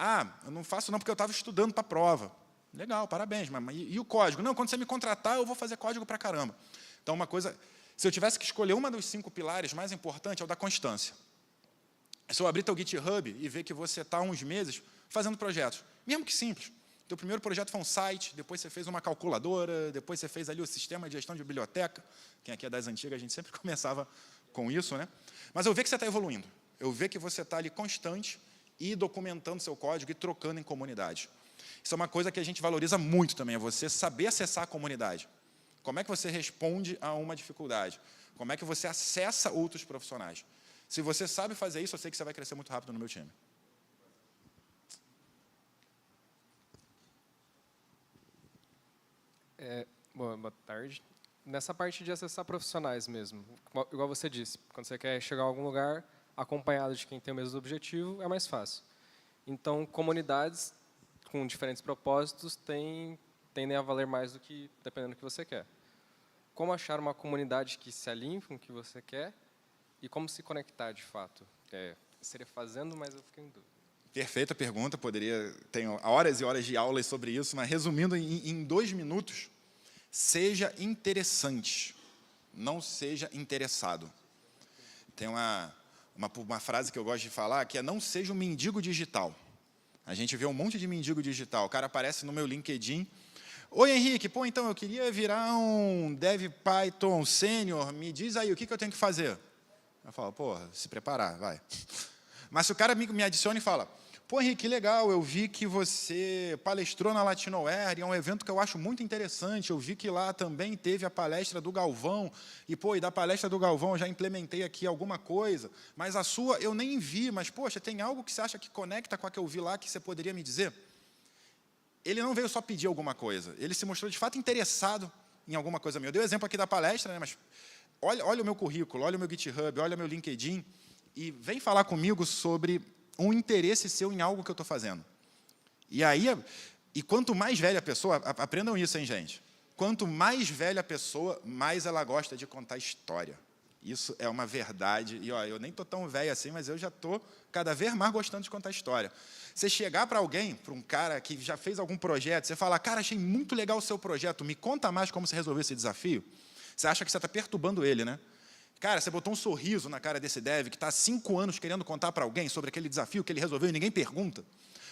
Ah, eu não faço não porque eu estava estudando para a prova. Legal, parabéns, mas e o código? Não, quando você me contratar, eu vou fazer código para caramba. Então, uma coisa, se eu tivesse que escolher uma dos 5 pilares mais importante, é o da constância. Se eu abrir teu GitHub e ver que você está há uns meses fazendo projetos, mesmo que simples. Teu primeiro projeto foi um site, depois você fez uma calculadora, depois você fez ali o sistema de gestão de biblioteca. Quem aqui é das antigas, a gente sempre começava com isso, né? Mas eu vejo que você está evoluindo. Eu vejo que você está ali constante e documentando seu código e trocando em comunidade. Isso é uma coisa que a gente valoriza muito também, é você saber acessar a comunidade. Como é que você responde a uma dificuldade? Como é que você acessa outros profissionais? Se você sabe fazer isso, eu sei que você vai crescer muito rápido no meu time. Boa tarde. Nessa parte de acessar profissionais mesmo, igual você disse, quando você quer chegar a algum lugar, acompanhado de quem tem o mesmo objetivo, é mais fácil. Então, comunidades com diferentes propósitos tendem a valer mais do que dependendo do que você quer. Como achar uma comunidade que se alinhe com o que você quer e como se conectar de fato? Seria fazendo, mas eu fiquei em dúvida. Perfeita pergunta, tenho horas e horas de aulas sobre isso, mas resumindo em 2 minutos, seja interessante, não seja interessado. Tem uma frase que eu gosto de falar, que é não seja um mendigo digital. A gente vê um monte de mendigo digital, o cara aparece no meu LinkedIn, oi Henrique, pô, então eu queria virar um Dev Python Sênior, me diz aí o que eu tenho que fazer. Eu falo, pô, se preparar, vai. Mas se o cara me adiciona e fala, pô, Henrique, que legal, eu vi que você palestrou na Latinoware, é um evento que eu acho muito interessante, eu vi que lá também teve a palestra do Galvão, e, pô, e da palestra do Galvão eu já implementei aqui alguma coisa, mas a sua eu nem vi, mas, poxa, tem algo que você acha que conecta com a que eu vi lá que você poderia me dizer? Ele não veio só pedir alguma coisa, ele se mostrou, de fato, interessado em alguma coisa minha. Eu dei o exemplo aqui da palestra, né, mas olha o meu currículo, olha o meu GitHub, olha o meu LinkedIn, e vem falar comigo sobre um interesse seu em algo que eu estou fazendo. E quanto mais velha a pessoa, aprendam isso, hein, gente? Quanto mais velha a pessoa, mais ela gosta de contar história. Isso é uma verdade. E ó, eu nem estou tão velho assim, mas eu já estou cada vez mais gostando de contar história. Você chegar para alguém, para um cara que já fez algum projeto, você fala, cara, achei muito legal o seu projeto, me conta mais como você resolveu esse desafio. Você acha que você está perturbando ele, né? Cara, você botou um sorriso na cara desse dev que está há 5 anos querendo contar para alguém sobre aquele desafio que ele resolveu e ninguém pergunta.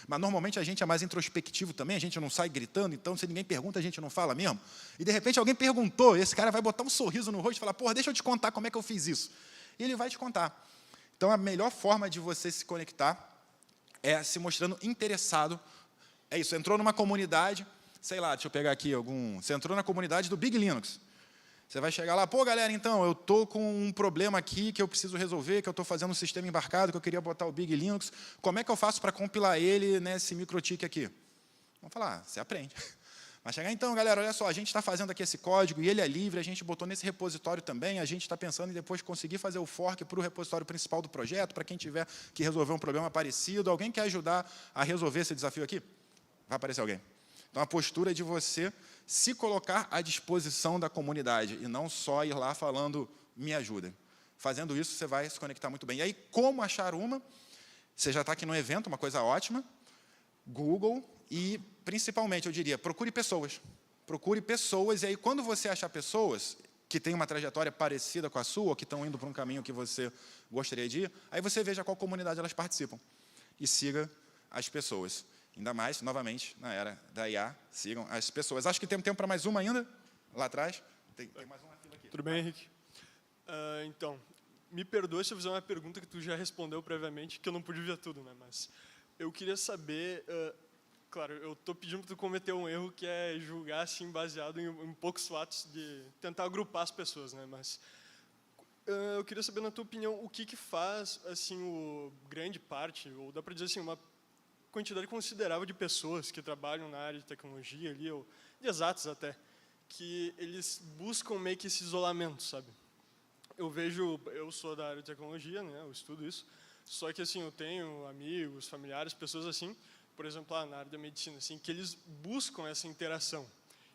Mas, normalmente, a gente é mais introspectivo também, a gente não sai gritando, então, se ninguém pergunta, a gente não fala mesmo. E, de repente, alguém perguntou, esse cara vai botar um sorriso no rosto e falar, porra, deixa eu te contar como é que eu fiz isso. E ele vai te contar. Então, a melhor forma de você se conectar é se mostrando interessado. É isso, entrou numa comunidade, sei lá, deixa eu pegar aqui você entrou na comunidade do Big Linux. Você vai chegar lá, pô, galera, então, eu estou com um problema aqui que eu preciso resolver, que eu estou fazendo um sistema embarcado, que eu queria botar o Big Linux. Como é que eu faço para compilar ele nesse microtik aqui? Vamos falar, você aprende. Vai chegar, então, galera, olha só, a gente está fazendo aqui esse código e ele é livre, a gente botou nesse repositório também, a gente está pensando em depois conseguir fazer o fork para o repositório principal do projeto, para quem tiver que resolver um problema parecido. Alguém quer ajudar a resolver esse desafio aqui? Vai aparecer alguém. Então, a postura é de você se colocar à disposição da comunidade e não só ir lá falando, me ajudem. Fazendo isso, você vai se conectar muito bem. E aí, como achar uma? Você já está aqui no evento, uma coisa ótima. Google e, principalmente, eu diria, procure pessoas. Procure pessoas, e aí, quando você achar pessoas que têm uma trajetória parecida com a sua, ou que estão indo para um caminho que você gostaria de ir, aí você veja qual comunidade elas participam. E siga as pessoas. Ainda mais, novamente, na era da IA, sigam as pessoas. Acho que tem tempo para mais uma ainda, lá atrás. Tem mais uma fila aqui. Tudo bem, Henrique? Então, me perdoe se eu fizer uma pergunta que tu já respondeu previamente, que eu não pude ver tudo, né? Mas eu queria saber, claro, eu estou pedindo para tu cometer um erro que é julgar assim baseado em poucos fatos, de tentar agrupar as pessoas, né? Mas eu queria saber, na tua opinião, o que faz assim grande parte, ou dá para dizer assim, uma quantidade considerável de pessoas que trabalham na área de tecnologia ali, ou de exatos até, que eles buscam meio que esse isolamento, sabe? Eu sou da área de tecnologia, né? Eu estudo isso, só que assim, eu tenho amigos, familiares, pessoas assim, por exemplo, lá na área da medicina, assim, que eles buscam essa interação,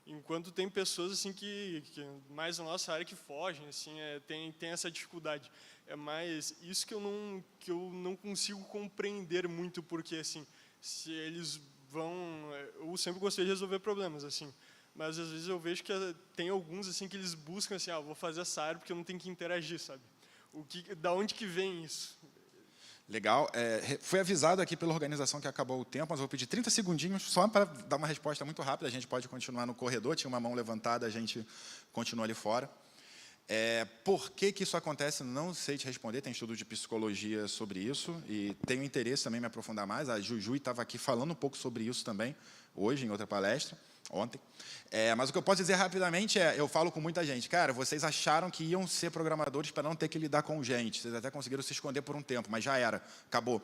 enquanto tem pessoas assim que mais na nossa área que fogem, assim, tem essa dificuldade. É mais isso que eu não consigo compreender muito, porque assim, se eles vão... Eu sempre gostei de resolver problemas, assim. Mas às vezes eu vejo que tem alguns assim que eles buscam assim, vou fazer essa área porque eu não tenho que interagir, sabe? Da onde que vem isso? Legal. Fui avisado aqui pela organização que acabou o tempo, mas eu vou pedir 30 segundinhos só para dar uma resposta muito rápida. A gente pode continuar no corredor, tinha uma mão levantada, a gente continua ali fora. Por que isso acontece? Não sei te responder, tem estudo de psicologia sobre isso e tenho interesse também em me aprofundar mais. A Juju estava aqui falando um pouco sobre isso também, hoje, em outra palestra, ontem. Mas o que eu posso dizer rapidamente eu falo com muita gente, cara, vocês acharam que iam ser programadores para não ter que lidar com gente, vocês até conseguiram se esconder por um tempo, mas já era, acabou.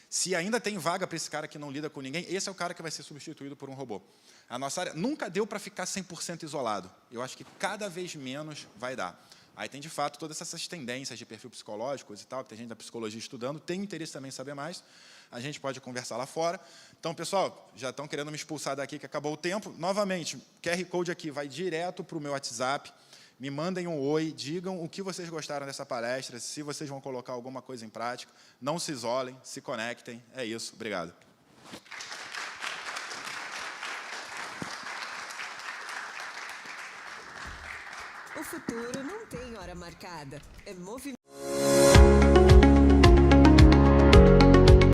Se ainda tem vaga para esse cara que não lida com ninguém, esse é o cara que vai ser substituído por um robô. A nossa área nunca deu para ficar 100% isolado. Eu acho que cada vez menos vai dar. Aí tem, de fato, todas essas tendências de perfil psicológico e tal, que tem gente da psicologia estudando, tem interesse também em saber mais, a gente pode conversar lá fora. Então, pessoal, já estão querendo me expulsar daqui, que acabou o tempo. Novamente, QR Code aqui vai direto para o meu WhatsApp, me mandem um oi, digam o que vocês gostaram dessa palestra, se vocês vão colocar alguma coisa em prática, não se isolem, se conectem, é isso, obrigado. O futuro não tem hora marcada, é movimento.